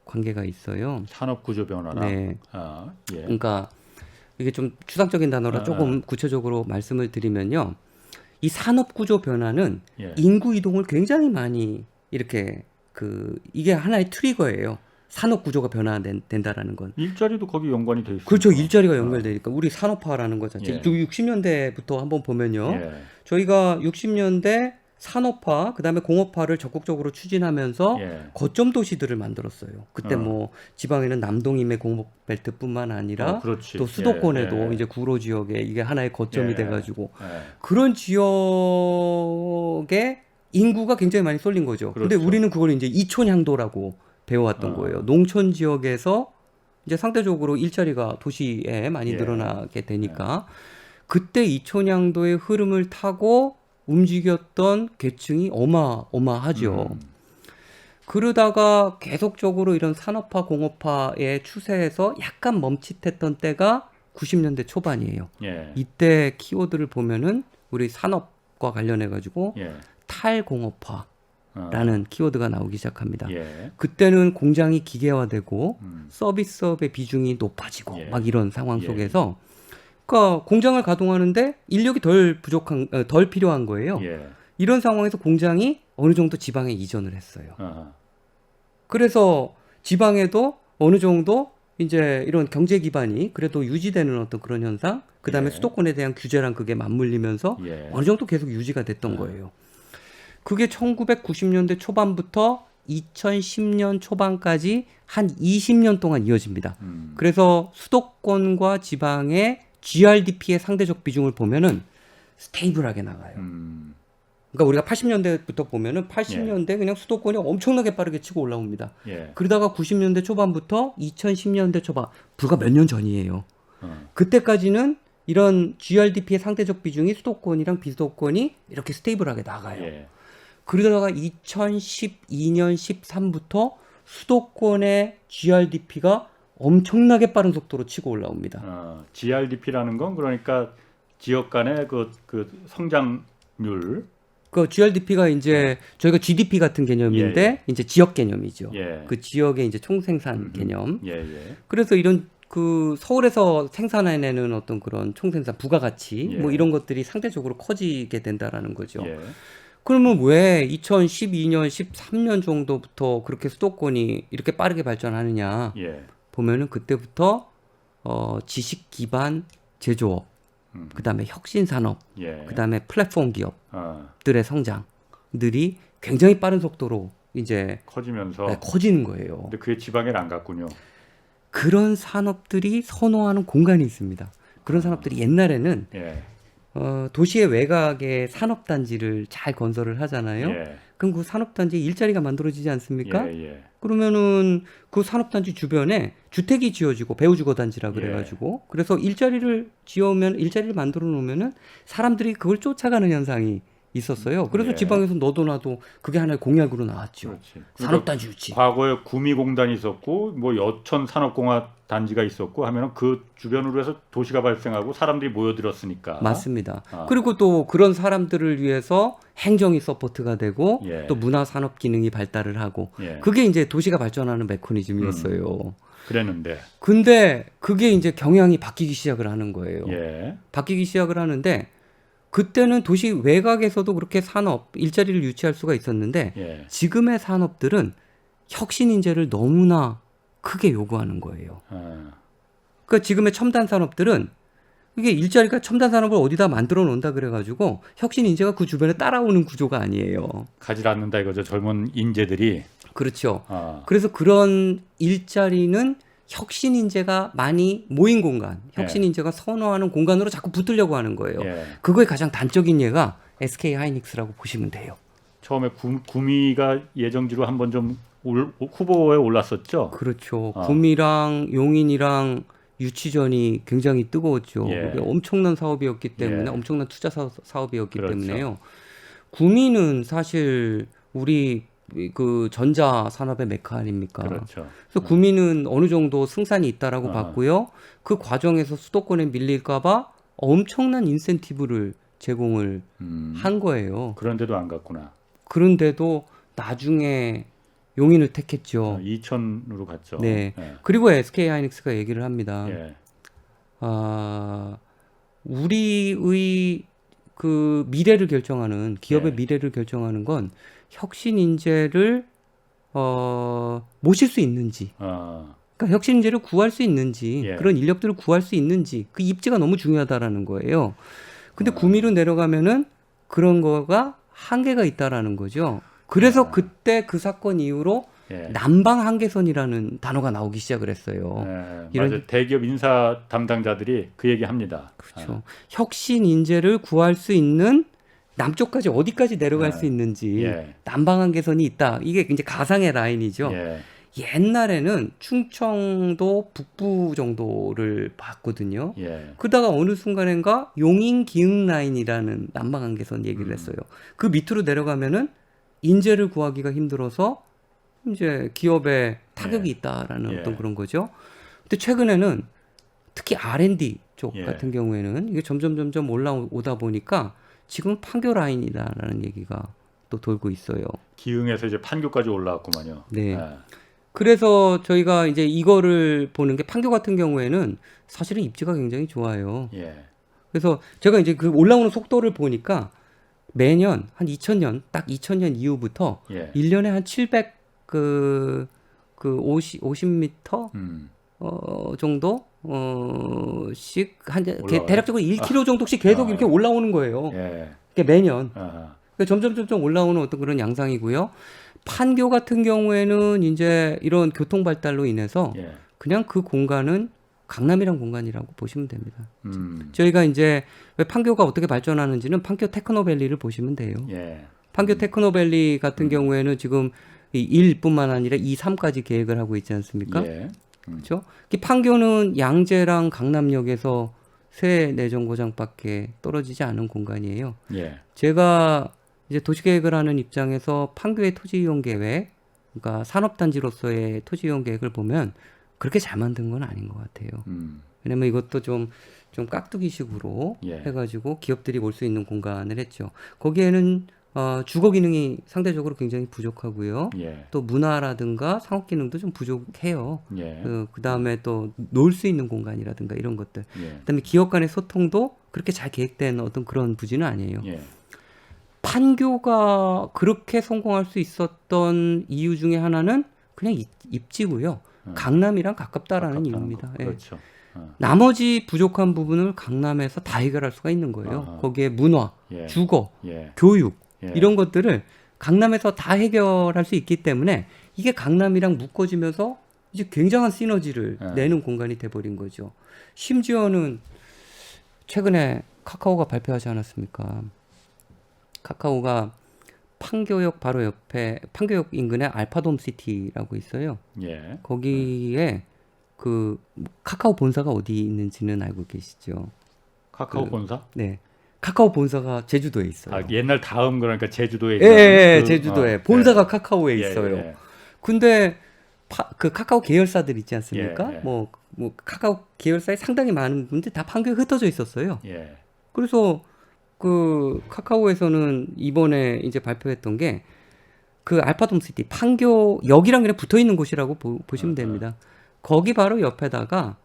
관계가 있어요. 산업구조 변화라. 네. 아, 예, 그러니까 이게 좀 추상적인 단어라 조금 구체적으로 말씀을 드리면요. 이 산업구조 변화는 예. 인구 이동을 굉장히 많이 이렇게 이게 하나의 트리거예요. 산업 구조가 변화된다라는 건. 일자리도 거기 연관이 돼 있어요. 그렇죠. 일자리가 연결되니까 우리 산업화라는 거 자체. 예. 60년대부터 한번 보면요. 예, 저희가 60년대 산업화, 그다음에 공업화를 적극적으로 추진하면서 예. 거점 도시들을 만들었어요. 그때 뭐 지방에는 남동임의 공업벨트뿐만 아니라 그렇지. 또 수도권에도 예, 예. 이제 구로 지역에 이게 하나의 거점이 예. 돼가지고 예. 그런 지역에 인구가 굉장히 많이 쏠린 거죠. 근데 그렇죠. 우리는 그걸 이제 이촌향도라고 배워왔던 거예요. 농촌 지역에서 이제 상대적으로 일자리가 도시에 많이 예. 늘어나게 되니까 그때 이촌향도의 흐름을 타고 움직였던 계층이 어마어마하죠. 그러다가 계속적으로 이런 산업화, 공업화의 추세에서 약간 멈칫했던 때가 90년대 초반이에요. 예. 이때 키워드를 보면은 우리 산업과 관련해가지고 예. 탈공업화라는 키워드가 나오기 시작합니다. 예. 그때는 공장이 기계화되고 음. 서비스업의 비중이 높아지고 예. 막 이런 상황 예. 속에서 그러니까 공장을 가동하는데 인력이 덜 필요한 거예요. 예. 이런 상황에서 공장이 어느 정도 지방에 이전을 했어요. 아하. 그래서 지방에도 어느 정도 이제 이런 경제 기반이 그래도 유지되는 어떤 그런 현상, 그 다음에 예. 수도권에 대한 규제랑 그게 맞물리면서 예. 어느 정도 계속 유지가 됐던 거예요. 그게 1990년대 초반부터 2010년 초반까지 한 20년 동안 이어집니다. 그래서 수도권과 지방의 GRDP의 상대적 비중을 보면은 스테이블하게 나가요. 그러니까 우리가 80년대부터 보면은 80년대 그냥 수도권이 엄청나게 빠르게 치고 올라옵니다. 예. 그러다가 90년대 초반부터 2010년대 초반, 불과 몇 년 전이에요. 그때까지는 이런 GRDP의 상대적 비중이 수도권이랑 비수도권이 이렇게 스테이블하게 나가요. 예. 그러다가 2012년 13부터 수도권의 GRDP가 엄청나게 빠른 속도로 치고 올라옵니다. GRDP라는 건 그러니까 지역 간의 그 성장률. 그 GRDP가 이제 저희가 GDP 같은 개념인데 예. 이제 지역 개념이죠. 예. 그 지역의 이제 총생산 개념. 예, 예. 그래서 이런 그 서울에서 생산해내는 어떤 그런 총생산 부가가치 예. 뭐 이런 것들이 상대적으로 커지게 된다라는 거죠. 예. 그러면 왜 2012년, 13년 정도부터 그렇게 수도권이 이렇게 빠르게 발전하느냐 예. 보면은 그때부터 지식 기반 제조업, 그다음에 혁신 산업, 예. 그다음에 플랫폼 기업들의 아, 성장들이 굉장히 빠른 속도로 이제 커지면서. 커지는 거예요. 근데 그게 지방에 안 갔군요. 그런 산업들이 선호하는 공간이 있습니다. 그런 산업들이 옛날에는 예. 도시의 외곽에 산업단지를 잘 건설을 하잖아요. 예. 그럼 그 산업단지에 일자리가 만들어지지 않습니까? 예, 예. 그러면은 그 산업단지 주변에 주택이 지어지고 배우주거단지라 예. 그래가지고 그래서 일자리를 만들어 놓으면은 사람들이 그걸 쫓아가는 현상이 있었어요. 그래서 예. 지방에서 너도 나도 그게 하나의 공약으로 나왔죠. 그렇지. 산업단지 유치. 과거에 구미공단이 있었고 뭐 여천 산업공학 단지가 있었고 하면은 그 주변으로 해서 도시가 발생하고 사람들이 모여들었으니까. 맞습니다. 아. 그리고 또 그런 사람들을 위해서 행정이 서포트가 되고 예. 또 문화산업 기능이 발달을 하고 예. 그게 이제 도시가 발전하는 메커니즘이었어요. 그랬는데. 근데 그게 이제 경향이 바뀌기 시작을 하는 거예요. 예. 바뀌기 시작을 하는데 그때는 도시 외곽에서도 그렇게 산업, 일자리를 유치할 수가 있었는데 예. 지금의 산업들은 혁신 인재를 너무나 크게 요구하는 거예요. 아, 그러니까 지금의 첨단 산업들은 이게 일자리가 첨단 산업을 어디다 만들어 놓는다 그래가지고 혁신 인재가 그 주변에 따라오는 구조가 아니에요. 가지 않는다 이거죠. 젊은 인재들이. 그렇죠. 아, 그래서 그런 일자리는 혁신 인재가 많이 모인 공간, 혁신 예. 인재가 선호하는 공간으로 자꾸 붙으려고 하는 거예요. 예. 그거의 가장 단적인 예가 SK 하이닉스라고 보시면 돼요. 처음에 구미가 예정지로 한번 좀 후보에 올랐었죠. 그렇죠. 아. 구미랑 용인이랑 유치전이 굉장히 뜨거웠죠. 예. 그게 엄청난 사업이었기 때문에 예. 엄청난 투자 사업이었기 그렇죠. 때문에요. 구미는 사실 우리 그 전자 산업의 메카 아닙니까? 그렇죠. 그래서 구미는 어느 정도 승산이 있다라고 아. 봤고요. 그 과정에서 수도권에 밀릴까봐 엄청난 인센티브를 제공을 한 거예요. 그런데도 안 갔구나. 그런데도 나중에 용인을 택했죠. 이천으로 갔죠. 네. 예. 그리고 SK 하이닉스가 얘기를 합니다. 예. 우리의 그 미래를 결정하는 기업의 예. 미래를 결정하는 건 혁신 인재를 모실 수 있는지, 아, 그러니까 혁신 인재를 구할 수 있는지, 예. 그런 인력들을 구할 수 있는지 그 입지가 너무 중요하다라는 거예요. 근데 구미로 내려가면은 그런 거가 한계가 있다라는 거죠. 그래서 아. 그때 그 사건 이후로 예. 남방 한계선이라는 단어가 나오기 시작을 했어요. 예. 이런- 맞아요. 대기업 인사 담당자들이 그 얘기 합니다. 그렇죠. 혁신 인재를 구할 수 있는 남쪽까지 어디까지 내려갈 네. 수 있는지 예. 남방 한계선이 있다. 이게 이제 가상의 라인이죠. 예. 옛날에는 충청도 북부 정도를 봤거든요. 예. 그러다가 어느 순간인가 용인 기흥 라인이라는 남방 한계선 얘기를 했어요. 그 밑으로 내려가면은 인재를 구하기가 힘들어서 이제 기업에 타격이 예. 있다라는 예. 어떤 그런 거죠. 근데 최근에는 특히 R&D 쪽 예. 같은 경우에는 이게 점점 올라오다 보니까 지금 판교 라인이다라는 얘기가 또 돌고 있어요. 기흥에서 이제 판교까지 올라왔구만요. 네. 예. 그래서 저희가 이제 이거를 보는 게 판교 같은 경우에는 사실은 입지가 굉장히 좋아요. 예. 그래서 제가 이제 그 올라오는 속도를 보니까 매년 한 2000년, 딱 2000년 이후부터 예. 1년에 한 700, 그 50m? 정도? 씩, 올라와요? 대략적으로 1km 정도씩 계속 이렇게 올라오는 거예요. 예. 그게 매년. 아하. 그러니까 점점 올라오는 어떤 그런 양상이고요. 판교 같은 경우에는 이제 이런 교통 발달로 인해서 예. 그냥 그 공간은 강남이란 공간이라고 보시면 됩니다. 음. 저희가 이제 왜 판교가 어떻게 발전하는지는 판교 테크노밸리를 보시면 돼요. 예. 판교 테크노밸리 같은 경우에는 지금 이 1뿐만 아니라 2, 3까지 계획을 하고 있지 않습니까? 예. 그렇죠? 판교는 양재랑 강남역에서 세 내정거장밖에 떨어지지 않은 공간이에요. 예. 제가 이제 도시계획을 하는 입장에서 판교의 토지이용 계획, 그러니까 산업단지로서의 토지이용 계획을 보면 그렇게 잘 만든 건 아닌 것 같아요. 왜냐면 이것도 좀 깍두기식으로 예. 해가지고 기업들이 올 수 있는 공간을 했죠. 거기에는 주거 기능이 상대적으로 굉장히 부족하고요. 예. 또 문화라든가 상업 기능도 좀 부족해요. 예. 그 다음에 또 놀 수 있는 공간이라든가 이런 것들. 예. 그다음에 기업 간의 소통도 그렇게 잘 계획된 어떤 그런 부지는 아니에요. 예. 판교가 그렇게 성공할 수 있었던 이유 중에 하나는 그냥 입지고요. 강남이랑 가깝다라는 가깝다는 이유입니다. 거. 예. 그렇죠. 나머지 부족한 부분을 강남에서 다 해결할 수가 있는 거예요. 아하. 거기에 문화, 예. 주거, 예. 교육 예. 이런 것들을 강남에서 다 해결할 수 있기 때문에 이게 강남이랑 묶어지면서 이제 굉장한 시너지를 예. 내는 공간이 돼버린 거죠. 심지어는 최근에 카카오가 발표하지 않았습니까? 카카오가 판교역 바로 옆에 판교역 인근에 알파돔 시티라고 있어요. 예. 거기에 그 카카오 본사가 어디 있는지는 알고 계시죠? 카카오 본사? 네. 카카오 본사가 제주도에 있어요. 아, 옛날 다음 그러니까 제주도에 예, 있는 예, 제주도에 본사가 예. 카카오에 예, 있어요. 예. 근데 그 카카오 계열사들 있지 않습니까? 예, 예. 뭐 카카오 계열사에 상당히 많은 분들 다 판교에 흩어져 있었어요. 예. 그래서 그 카카오에서는 이번에 이제 발표했던 게 그 알파돔 시티 판교 역이랑 그냥 붙어 있는 곳이라고 보시면 됩니다. 거기 바로 옆에다가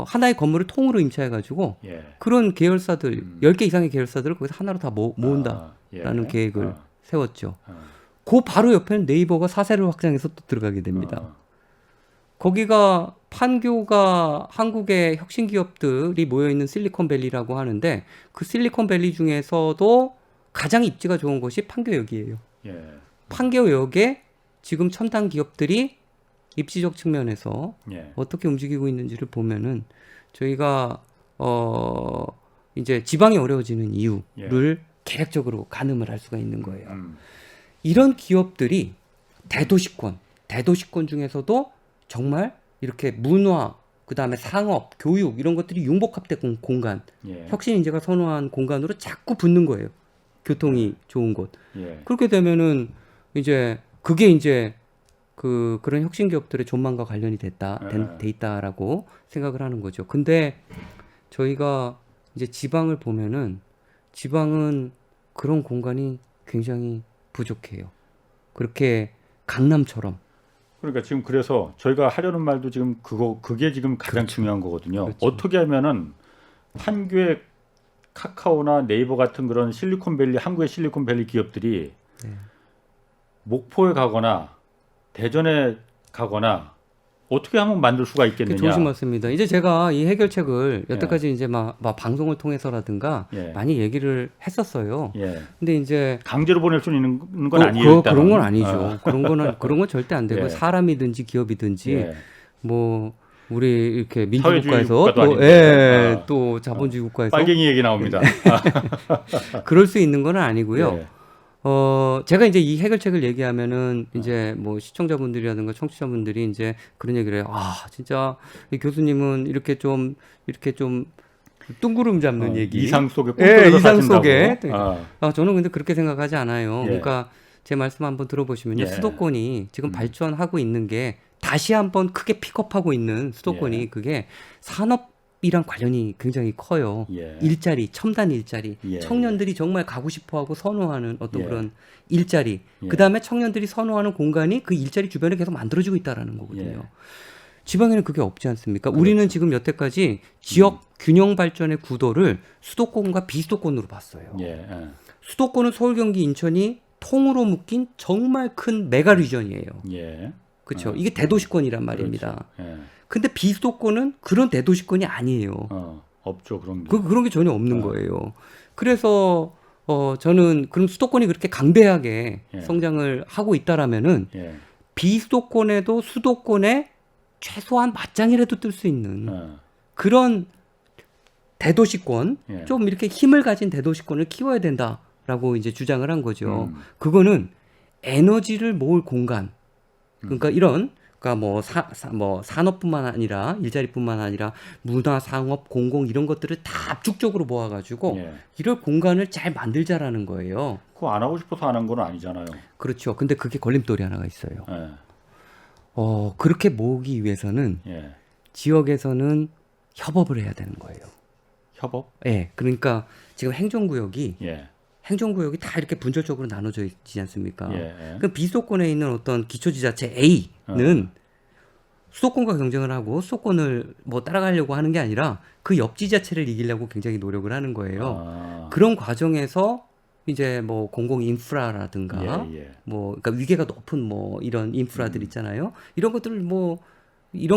하나의 건물을 통으로 임차해 가지고 예. 그런 계열사들 10개 이상의 계열사들을 거기서 하나로 다 모은다라는 예. 계획을 세웠죠. 아. 그 바로 옆에는 네이버가 사세를 확장해서 또 들어가게 됩니다. 거기가 판교가 한국의 혁신 기업들이 모여 있는 실리콘밸리라고 하는데 그 실리콘밸리 중에서도 가장 입지가 좋은 곳이 판교역이에요. 예. 판교역에 지금 첨단 기업들이 입지적 측면에서 예. 어떻게 움직이고 있는지를 보면은 저희가 이제 지방이 어려워지는 이유를 계략적으로 가늠을 할 수가 있는 거예요. 이런 기업들이 대도시권 중에서도 정말 이렇게 문화, 그 다음에 상업, 교육 이런 것들이 융복합된 공간, 예. 혁신 인재가 선호한 공간으로 자꾸 붙는 거예요. 교통이 좋은 곳. 예. 그렇게 되면은 이제 그게 이제 그런 혁신 기업들의 전망과 관련이 돼 있다라고 생각을 하는 거죠. 근데 저희가 이제 지방을 보면은 지방은 그런 공간이 굉장히 부족해요. 그렇게 강남처럼. 그러니까 지금 그래서 저희가 하려는 말도 지금 그게 지금 가장 중요한 거거든요. 그렇죠. 어떻게 하면은 판교의 카카오나 네이버 같은 그런 실리콘밸리, 한국의 실리콘밸리 기업들이 목포에 가거나 대전에 가거나 어떻게 하면 만들 수가 있겠느냐. 좋으신 말씀입니다. 이제 제가 이 해결책을 여태까지 이제 막 방송을 통해서라든가 많이 얘기를 했었어요. 예. 근데 이제 강제로 보낼 수 있는 건 아니에요. 그런 건 아니죠. 그런 건 절대 안 되고 예. 사람이든지 기업이든지 예. 뭐 우리 이렇게 사회주의 민주국가에서 국가도 또, 아닌데. 또 자본주의 국가에서 빨갱이 얘기 나옵니다. 그럴 수 있는 건 아니고요. 예. 제가 이제 이 해결책을 얘기하면은 이제 뭐 시청자분들이라든가 청취자분들이 이제 그런 얘기를 해요. 아, 진짜 이 교수님은 이렇게 좀 뚱구름 잡는 얘기. 이상 속에 이상 속에. 아. 저는 근데 그렇게 생각하지 않아요. 예. 그러니까 제 말씀 한번 들어보시면요. 예. 수도권이 지금 발전하고 있는 게 다시 한번 크게 픽업하고 있는 수도권이 예. 그게 산업 기업이랑 관련이 굉장히 커요. 예. 일자리, 첨단 일자리. 예. 청년들이 정말 가고 싶어하고 선호하는 어떤 예. 그런 일자리. 예. 그다음에 청년들이 선호하는 공간이 그 일자리 주변에 계속 만들어지고 있다라는 거거든요. 예. 지방에는 그게 없지 않습니까? 그렇죠. 우리는 지금 여태까지 지역 균형 발전의 구도를 수도권과 비수도권으로 봤어요. 예. 예. 수도권은 서울, 경기, 인천이 통으로 묶인 정말 큰 메가 리전이에요. 예. 그렇죠. 이게 대도시권이란 말입니다. 예. 근데 비수도권은 그런 대도시권이 아니에요. 없죠 그런 게. 그런 게 전혀 없는 어. 거예요. 그래서 저는 그럼 수도권이 그렇게 강대하게 예. 성장을 하고 있다라면은 예. 비수도권에도 수도권에 최소한 맞짱이라도 뜰 수 있는 그런 대도시권, 예. 좀 이렇게 힘을 가진 대도시권을 키워야 된다라고 이제 주장을 한 거죠. 그거는 에너지를 모을 공간, 그러니까 이런, 그러니까 뭐 산업뿐만 아니라 일자리뿐만 아니라 문화, 상업, 공공 이런 것들을 다 압축적으로 모아가지고 예. 이럴 공간을 잘 만들자라는 거예요. 그거 안 하고 싶어서 안 한 건 아니잖아요. 그렇죠. 근데 그게 걸림돌이 하나가 있어요. 예. 그렇게 모으기 위해서는 예. 지역에서는 협업을 해야 되는 거예요. 협업? 예. 그러니까 지금 행정구역이 예. 다 이렇게 분절적으로 나눠져 있지 않습니까? 예. 그 비수도권에 있는 어떤 기초지자체 A는 수도권과 경쟁을 하고 수도권을 뭐 따라가려고 하는 게 아니라 그 옆 지자체를 이기려고 굉장히 노력을 하는 거예요. 그런 과정에서 이제 뭐 공공 인프라라든가 예. 뭐 그러니까 위계가 높은 뭐 이런 인프라들 있잖아요. 이런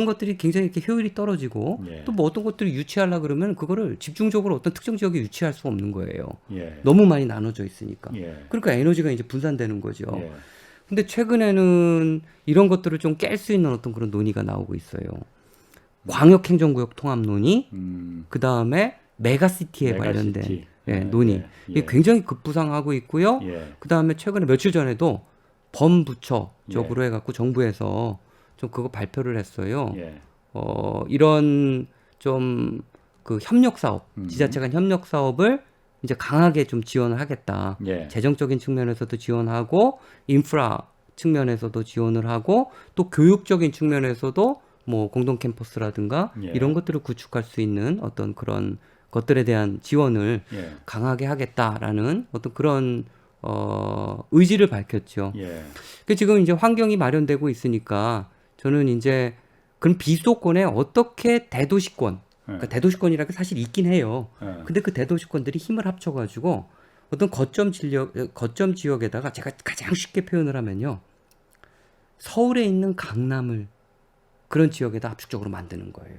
것들이 굉장히 이렇게 효율이 떨어지고 예. 또 뭐 어떤 것들을 유치하려 그러면 그거를 집중적으로 어떤 특정 지역에 유치할 수 없는 거예요. 예. 너무 많이 나눠져 있으니까. 예. 그러니까 에너지가 이제 분산되는 거죠. 예. 근데 최근에는 이런 것들을 좀 깰 수 있는 어떤 그런 논의가 나오고 있어요. 광역행정구역 통합 논의, 그 다음에 메가시티에 관련된 논의. 이게 굉장히 급부상하고 있고요. 그 다음에 최근에 며칠 전에도 범부처적으로 해갖고 정부에서 좀 그거 발표를 했어요. 이런 좀 그 협력 사업, 지자체 간 협력 사업을 이제 강하게 좀 지원을 하겠다. 재정적인 측면에서도 지원하고 인프라 측면에서도 지원을 하고 또 교육적인 측면에서도 뭐 공동 캠퍼스라든가 이런 것들을 구축할 수 있는 어떤 그런 것들에 대한 지원을 강하게 하겠다라는 어떤 그런 의지를 밝혔죠. 그 지금 이제 환경이 마련되고 있으니까 저는 이제 그럼 비수도권에 어떻게 대도시권, 그러니까 대도시권이라는 게 사실 있긴 해요. 근데 그 대도시권들이 힘을 합쳐가지고 어떤 거점 지역에다가 제가 가장 쉽게 표현을 하면요. 서울에 있는 강남을 그런 지역에다 압축적으로 만드는 거예요.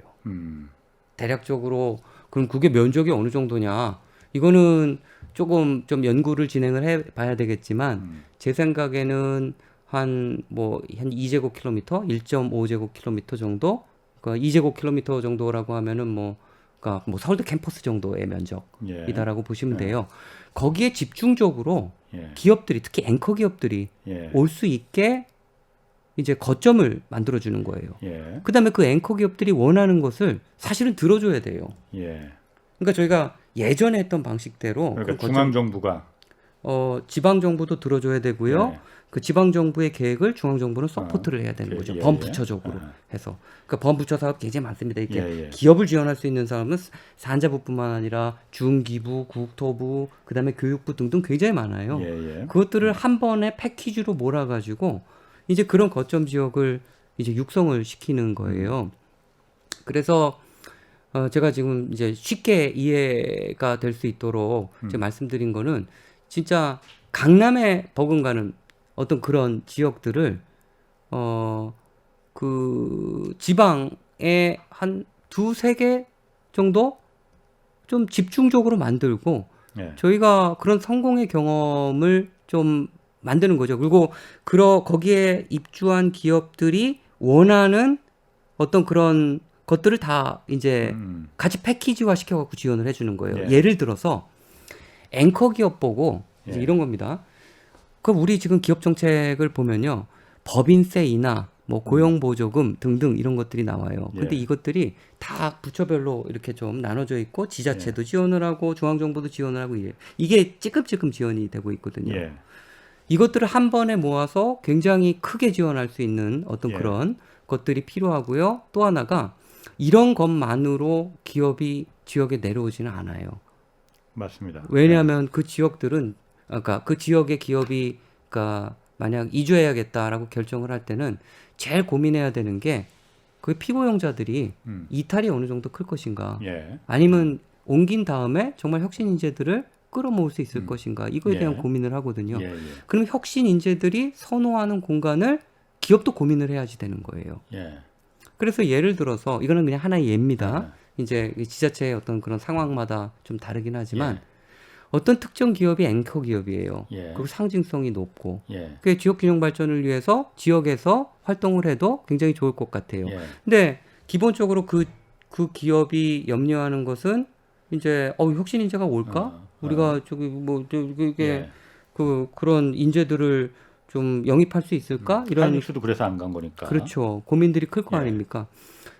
대략적으로 그럼 그게 면적이 어느 정도냐? 이거는 조금 좀 연구를 진행을 해 봐야 되겠지만 제 생각에는 한 2제곱킬로미터, 1.5제곱킬로미터 정도, 그러니까 2제곱킬로미터 정도라고 하면은 그러니까 서울대 캠퍼스 정도의 면적이다라고 보시면 돼요. 거기에 집중적으로 기업들이 특히 앵커 기업들이 올 수 있게 이제 거점을 만들어주는 거예요. 그다음에 그 앵커 기업들이 원하는 것을 사실은 들어줘야 돼요. 그러니까 저희가 예전에 했던 방식대로 그러니까 중앙 정부가 지방 정부도 들어줘야 되고요. 그 지방 정부의 계획을 중앙 정부는 서포트를 해야 되는 거죠. 범부처적으로 해서. 그러니까 범부처 사업 굉장히 많습니다. 이렇게 기업을 지원할 수 있는 사람은 산자부뿐만 아니라 중기부, 국토부, 그다음에 교육부 등등 굉장히 많아요. 그것들을 한 번에 패키지로 몰아가지고 이제 그런 거점 지역을 이제 육성을 시키는 거예요. 그래서 제가 지금 이제 쉽게 이해가 될 수 있도록 제가 말씀드린 거는 진짜 강남에 버금가는 어떤 그런 지역들을 그 지방에 한 2-3개 정도 좀 집중적으로 만들고 저희가 그런 성공의 경험을 좀 만드는 거죠. 그리고 거기에 입주한 기업들이 원하는 어떤 그런 것들을 다 이제 같이 패키지화 시켜갖고 지원을 해주는 거예요. 예를 들어서 앵커 기업 보고 이제 이런 겁니다. 그럼 우리 지금 기업 정책을 보면요, 법인세 인하, 뭐 고용보조금 등등 이런 것들이 나와요. 근데 이것들이 다 부처별로 이렇게 좀 나눠져 있고 지자체도 지원을 하고 중앙정부도 지원을 하고 이게 찔끔찔끔 지원이 되고 있거든요. 이것들을 한 번에 모아서 굉장히 크게 지원할 수 있는 어떤 그런 것들이 필요하고요. 또 하나가 이런 것만으로 기업이 지역에 내려오지는 않아요. 맞습니다. 왜냐하면 그 지역들은 그러니까 그 지역의 기업이 그러니까 만약 이주해야겠다라고 결정을 할 때는 제일 고민해야 되는 게 그 피고용자들이 이탈이 어느 정도 클 것인가, 예. 아니면 옮긴 다음에 정말 혁신 인재들을 끌어모을 수 있을 것인가, 이거에 대한 예. 고민을 하거든요. 예. 예. 그럼 혁신 인재들이 선호하는 공간을 기업도 고민을 해야지 되는 거예요. 예. 그래서 예를 들어서 이거는 그냥 하나의 예입니다. 이제 지자체의 어떤 그런 상황마다 좀 다르긴 하지만 어떤 특정 기업이 앵커 기업이에요. 예. 그리고 상징성이 높고 예. 그 지역 균형 발전을 위해서 지역에서 활동을 해도 굉장히 좋을 것 같아요. 예. 근데 기본적으로 그 기업이 염려하는 것은 이제 혁신 인재가 올까? 우리가 저기 이게 예. 그런 인재들을 좀 영입할 수 있을까? 이런 하이닉스도 그래서 안 간 거니까. 그렇죠. 고민들이 클 거 예. 아닙니까?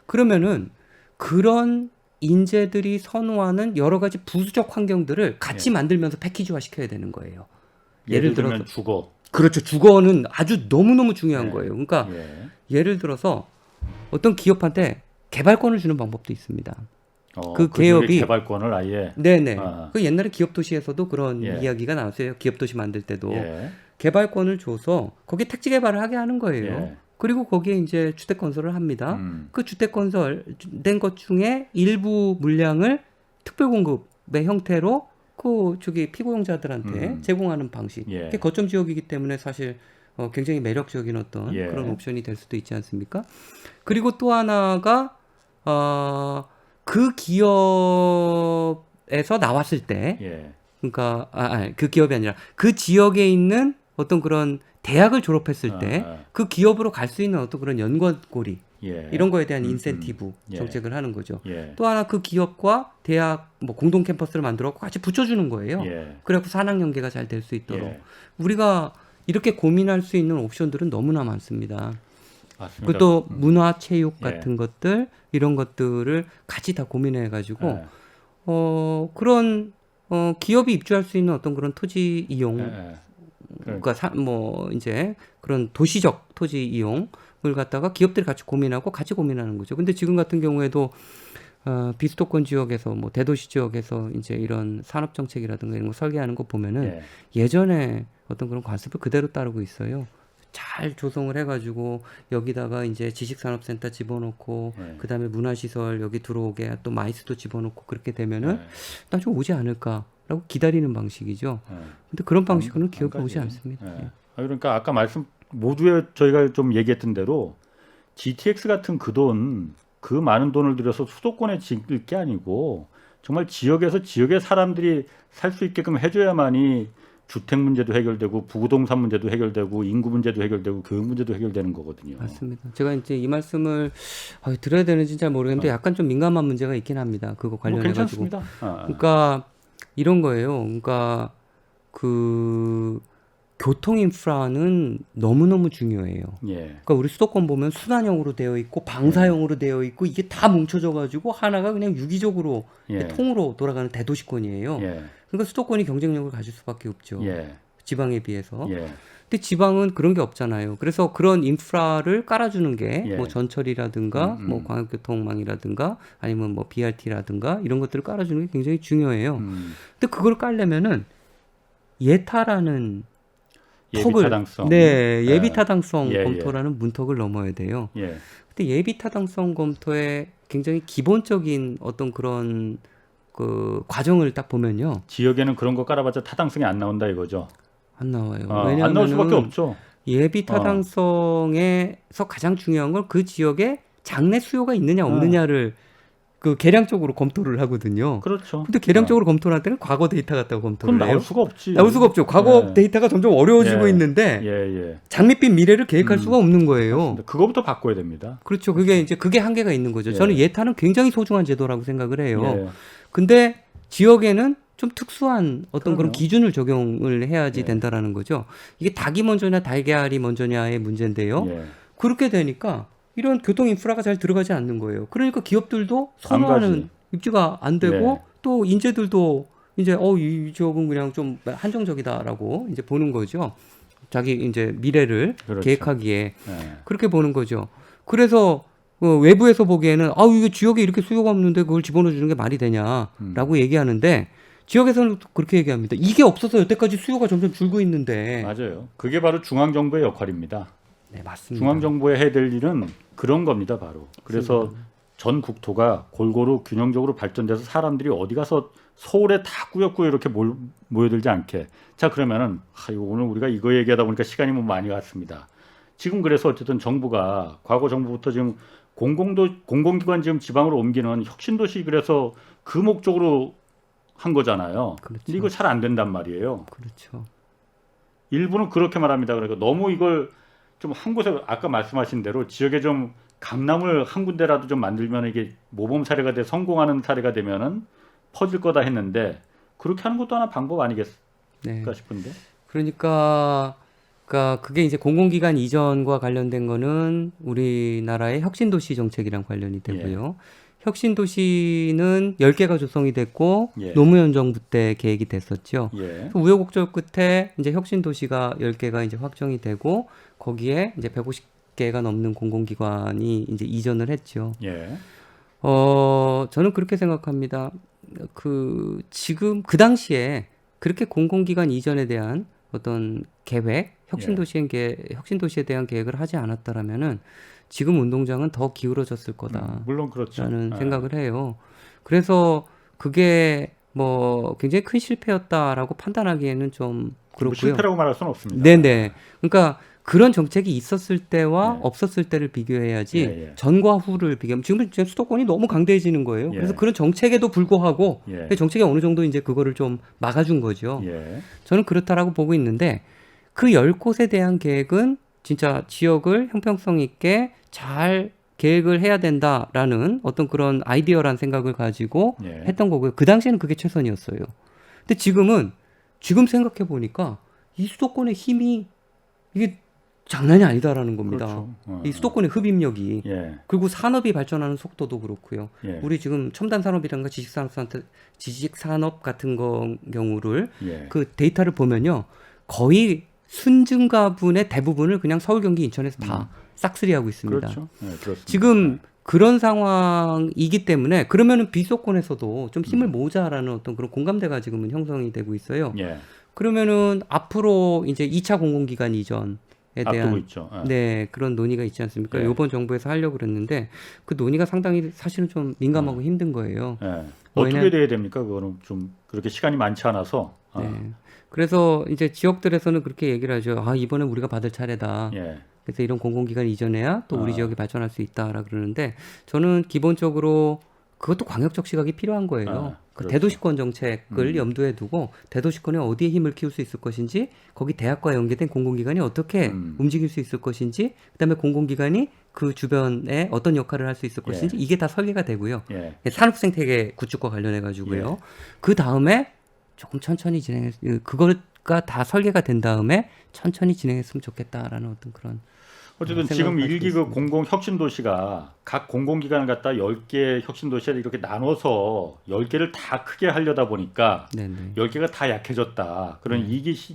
그러면은 그런 인재들이 선호하는 여러 가지 부수적 환경들을 같이 만들면서 패키지화 시켜야 되는 거예요. 예를 들면 주거. 그렇죠. 주거는 아주 너무너무 중요한 예. 거예요. 그러니까 예. 예를 들어서 어떤 기업한테 개발권을 주는 방법도 있습니다. 그 지역의 기업이 개발권을 아예. 네네. 아. 그 옛날에 기업도시에서도 그런 예. 이야기가 나왔어요. 기업도시 만들 때도 예. 개발권을 줘서 거기에 택지 개발을 하게 하는 거예요. 예. 그리고 거기에 이제 주택 건설을 합니다. 음. 그 주택 건설된 것 중에 일부 물량을 특별 공급의 형태로 그 저기 피고용자들한테 제공하는 방식. 예. 그게 거점 지역이기 때문에 사실 굉장히 매력적인 어떤 예. 그런 옵션이 될 수도 있지 않습니까? 그리고 또 하나가 그 기업에서 나왔을 때, 예. 그러니까 그 기업이 아니라 그 지역에 있는 어떤 그런 대학을 졸업했을 때 그 기업으로 갈 수 있는 어떤 그런 연관고리 예. 이런 거에 대한 인센티브 예. 정책을 하는 거죠. 예. 또 하나 그 기업과 대학 뭐 공동 캠퍼스를 만들어 같이 붙여주는 거예요. 예. 그래갖고 산학 연계가 잘 될 수 있도록 예. 우리가 이렇게 고민할 수 있는 옵션들은 너무나 많습니다. 맞습니다. 그리고 또 문화, 체육 예. 같은 것들 이런 것들을 같이 다 고민해가지고 예. 그런 기업이 입주할 수 있는 어떤 그런 토지 이용, 예. 그러니까 뭐 이제 그런 도시적 토지 이용을 갖다가 기업들이 같이 고민하고 같이 고민하는 거죠. 근데 지금 같은 경우에도 비수도권 지역에서 뭐 대도시 지역에서 이제 이런 산업 정책이라든가 이런 거 설계하는 거 보면은 예. 예전에 어떤 그런 관습을 그대로 따르고 있어요. 잘 조성을 해가지고 여기다가 이제 지식산업센터 집어넣고 그다음에 문화시설 여기 들어오게 또 마이스도 집어넣고 그렇게 되면은 나좀 오지 않을까라고 기다리는 방식이죠. 근데 그런 방식으로는 기업이 오지 않습니다. 예. 그러니까 아까 모두에 저희가 좀 얘기했던 대로 GTX 같은 그 많은 돈을 들여서 수도권에 짓을 게 아니고 정말 지역에서 지역의 사람들이 살 수 있게끔 해줘야만이 주택 문제도 해결되고 부동산 문제도 해결되고 인구 문제도 해결되고 교육 문제도 해결되는 거거든요. 맞습니다. 제가 이제 이 말씀을 드려야 되는지 잘 모르겠는데 약간 좀 민감한 문제가 있긴 합니다. 그거 관련해 가지고. 괜찮습니다. 그러니까 이런 거예요. 그러니까 그 교통 인프라는 너무너무 중요해요. 예. 그러니까 우리 수도권 보면 순환형으로 되어 있고 방사형으로 되어 있고 이게 다 뭉쳐져 가지고 하나가 그냥 유기적으로 통으로 돌아가는 대도시권이에요. 예. 그러니까 수도권이 경쟁력을 가질 수밖에 없죠. 예. 지방에 비해서. 예. 근데 지방은 그런 게 없잖아요. 그래서 그런 인프라를 깔아주는 게 예. 뭐 전철이라든가 뭐 광역교통망이라든가 아니면 뭐 BRT라든가 이런 것들을 깔아주는 게 굉장히 중요해요. 근데 그걸 깔려면은 예타라는 예비타당성. 예비타당성 예. 검토라는 문턱을 넘어야 돼요. 예. 근데 예비타당성 검토에 굉장히 기본적인 어떤 그런 그 과정을 딱 보면요. 지역에는 그런 거 깔아봤자 타당성이 안 나온다 이거죠. 안 나와요. 안 나올 수밖에 왜냐하면 없죠. 예비타당성에서 가장 중요한 건 그 지역에 장래 수요가 있느냐 없느냐를 그 계량적으로 검토를 하거든요. 그렇죠. 근데 계량적으로 검토를 할 때는 과거 데이터 갖다가 검토를 그럼 해요. 나올 수가 없지. 나올 수가 없죠. 과거 예. 데이터가 점점 어려워지고 예. 있는데 예. 장밋빛 미래를 계획할 수가 없는 거예요. 근데 그거부터 바꿔야 됩니다. 그렇죠. 그게 한계가 있는 거죠. 예. 저는 예타는 굉장히 소중한 제도라고 생각을 해요. 예. 근데 지역에는 좀 특수한 어떤 그런 그럼요. 기준을 적용을 해야지 예. 된다라는 거죠. 이게 닭이 먼저냐 달걀이 먼저냐의 문제인데요. 예. 그렇게 되니까 이런 교통 인프라가 잘 들어가지 않는 거예요. 그러니까 기업들도 안 선호하는 가지. 입지가 안 되고 예. 또 인재들도 이제 이 지역은 그냥 좀 한정적이다라고 이제 보는 거죠. 자기 이제 미래를 그렇죠. 계획하기에 예. 그렇게 보는 거죠. 그래서 외부에서 보기에는 이거 지역에 이렇게 수요가 없는데 그걸 집어넣어 주는 게 말이 되냐라고 얘기하는데 지역에서는 또 그렇게 얘기합니다. 이게 없어서 여태까지 수요가 점점 줄고 있는데. 맞아요. 그게 바로 중앙정부의 역할입니다. 네, 맞습니다. 중앙정부에 해야 될 일은 그런 겁니다, 바로. 그래서 전 국토가 골고루 균형적으로 발전돼서 사람들이 어디 가서 서울에 다 꾸역꾸역 이렇게 모여들지 않게. 자, 그러면은 이거 오늘 우리가 이거 얘기하다 보니까 시간이 뭐 많이 갔습니다. 지금 그래서 어쨌든 정부가 과거 정부부터 지금 공공기관 지금 지방으로 옮기는 혁신도시 그래서 그 목적으로 한 거잖아요. 그렇죠. 근데 이거 잘 안 된단 말이에요. 그렇죠. 일부는 그렇게 말합니다. 그러니까 너무 이걸 좀 한 곳에 아까 말씀하신 대로 지역에 좀 강남을 한 군데라도 좀 만들면 이게 모범 사례가 돼 성공하는 사례가 되면은 퍼질 거다 했는데 그렇게 하는 것도 하나 방법 아니겠을까 네. 싶은데. 그러니까 그게 이제 공공기관 이전과 관련된 거는 우리나라의 혁신도시 정책이랑 관련이 되고요. 혁신도시는 10개가 조성이 됐고 예. 노무현 정부 때 계획이 됐었죠. 예. 그래서 우여곡절 끝에 이제 혁신도시가 10개가 이제 확정이 되고 거기에 이제 150개가 넘는 공공기관이 이제 이전을 했죠. 예. 저는 그렇게 생각합니다. 지금 그 당시에 그렇게 공공기관 이전에 대한 어떤 계획, 혁신도시에 대한 계획을 하지 않았다라면은 지금 운동장은 더 기울어졌을 거다라는 물론 그렇죠. 생각을 해요. 그래서 그게 뭐 굉장히 큰 실패였다라고 판단하기에는 좀 뭐 그렇고요. 실패라고 말할 수는 없습니다. 네네. 그러니까 그런 정책이 있었을 때와 네. 없었을 때를 비교해야지 예. 전과 후를 비교하면 지금 수도권이 너무 강대해지는 거예요. 예. 그래서 그런 정책에도 불구하고 예. 정책이 어느 정도 이제 그거를 좀 막아준 거죠. 예. 저는 그렇다라고 보고 있는데 그 10곳에 대한 계획은 진짜 지역을 형평성 있게 잘 계획을 해야 된다라는 어떤 그런 아이디어란 생각을 가지고 예. 했던 거고요. 그 당시에는 그게 최선이었어요. 근데 지금 생각해 보니까 이 수도권의 힘이 이게 장난이 아니다라는 겁니다. 그렇죠. 이 수도권의 흡입력이 예. 그리고 산업이 발전하는 속도도 그렇고요. 예. 우리 지금 첨단 산업이란가 지식산업 같은 경우를 예. 그 데이터를 보면요. 거의 순증가분의 대부분을 그냥 서울, 경기, 인천에서 다 싹쓸이하고 있습니다. 그렇죠. 예, 그렇습니다. 지금 그런 상황이기 때문에 그러면은 비수도권에서도 좀 힘을 모으자라는 어떤 그런 공감대가 지금은 형성이 되고 있어요. 예. 그러면은 앞으로 이제 2차 공공기관 이전에 앞두고 대한 있죠. 네, 그런 논의가 있지 않습니까? 예. 이번 정부에서 하려고 그랬는데 그 논의가 상당히 사실은 좀 민감하고 힘든 거예요. 예. 어떻게 돼야 됩니까? 그거는 좀 그렇게 시간이 많지 않아서. 네. 그래서 이제 지역들에서는 그렇게 얘기를 하죠. 이번에 우리가 받을 차례다. 예. 그래서 이런 공공기관 이전해야 또 우리 아. 지역이 발전할 수 있다라 그러는데 저는 기본적으로 그것도 광역적 시각이 필요한 거예요. 그렇죠. 대도시권 정책을 염두에 두고 대도시권에 어디에 힘을 키울 수 있을 것인지 거기 대학과 연계된 공공기관이 어떻게 움직일 수 있을 것인지 그다음에 공공기관이 그 주변에 어떤 역할을 할 수 있을 것인지 이게 다 설계가 되고요. 예. 산업생태계 구축과 관련해 가지고요. 예. 그 다음에 조금 천천히 그거가 다 설계가 된 다음에 천천히 진행했으면 좋겠다라는 어떤 그런 어쨌든 지금 일기 그 공공혁신도시가 각 공공기관을 갖다 10개 혁신도시를 이렇게 나눠서 10개를 다 크게 하려다 보니까 네네. 10개가 다 약해졌다. 그런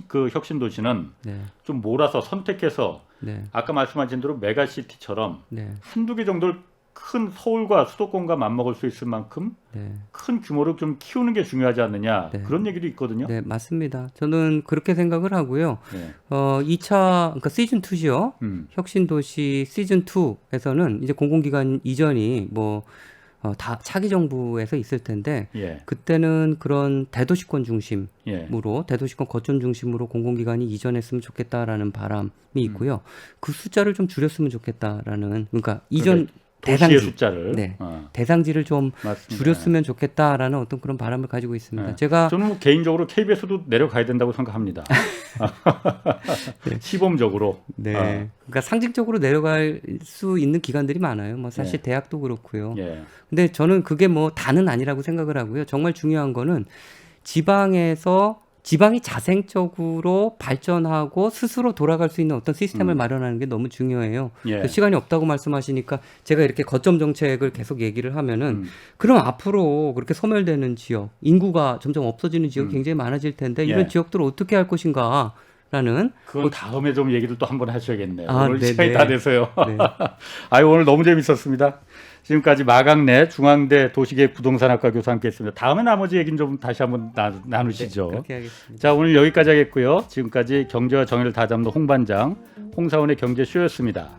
그 혁신도시는 네. 좀 몰아서 선택해서 네. 아까 말씀하신 대로 메가시티처럼 네. 한두 개 정도를 큰 서울과 수도권과 맞먹을 수 있을 만큼 네. 큰 규모로 좀 키우는 게 중요하지 않느냐. 네. 그런 얘기도 있거든요. 네, 맞습니다. 저는 그렇게 생각을 하고요. 네. 2차, 그러니까 시즌 2죠. 혁신도시 시즌 2에서는 이제 공공기관 이전이 다 차기 정부에서 있을 텐데, 예. 그때는 그런 대도시권 중심으로, 예. 대도시권 거점 중심으로 공공기관이 이전했으면 좋겠다라는 바람이 있고요. 그 숫자를 좀 줄였으면 좋겠다라는, 그러니까 이전 도시의 대상지, 숫자를. 네. 대상지를 좀 맞습니다. 줄였으면 좋겠다라는 어떤 그런 바람을 가지고 있습니다. 네. 제가 저는 개인적으로 KBS도 내려가야 된다고 생각합니다. 시범적으로. 네. 그러니까 상징적으로 내려갈 수 있는 기관들이 많아요. 뭐 사실 예. 대학도 그렇고요. 예. 근데 저는 그게 뭐 다는 아니라고 생각을 하고요. 정말 중요한 거는 지방이 자생적으로 발전하고 스스로 돌아갈 수 있는 어떤 시스템을 마련하는 게 너무 중요해요. 예. 시간이 없다고 말씀하시니까 제가 이렇게 거점 정책을 계속 얘기를 하면은 그럼 앞으로 그렇게 소멸되는 지역, 인구가 점점 없어지는 지역이 굉장히 많아질 텐데 이런 예. 지역들을 어떻게 할 것인가 그건 다음에 좀 얘기를 또 한번 하셔야겠네요. 아, 오늘 네네. 시간이 다 돼서요. 네. 아유, 오늘 너무 재밌었습니다. 지금까지 마강래 중앙대 도시계획 부동산학과 교수 함께했습니다. 다음에 나머지 얘기는 좀 다시 한번 나누시죠. 그렇게 하겠습니다. 자, 오늘 여기까지 하겠고요. 지금까지 경제와 정의를 다잡는 홍반장 홍사원의 경제쇼였습니다.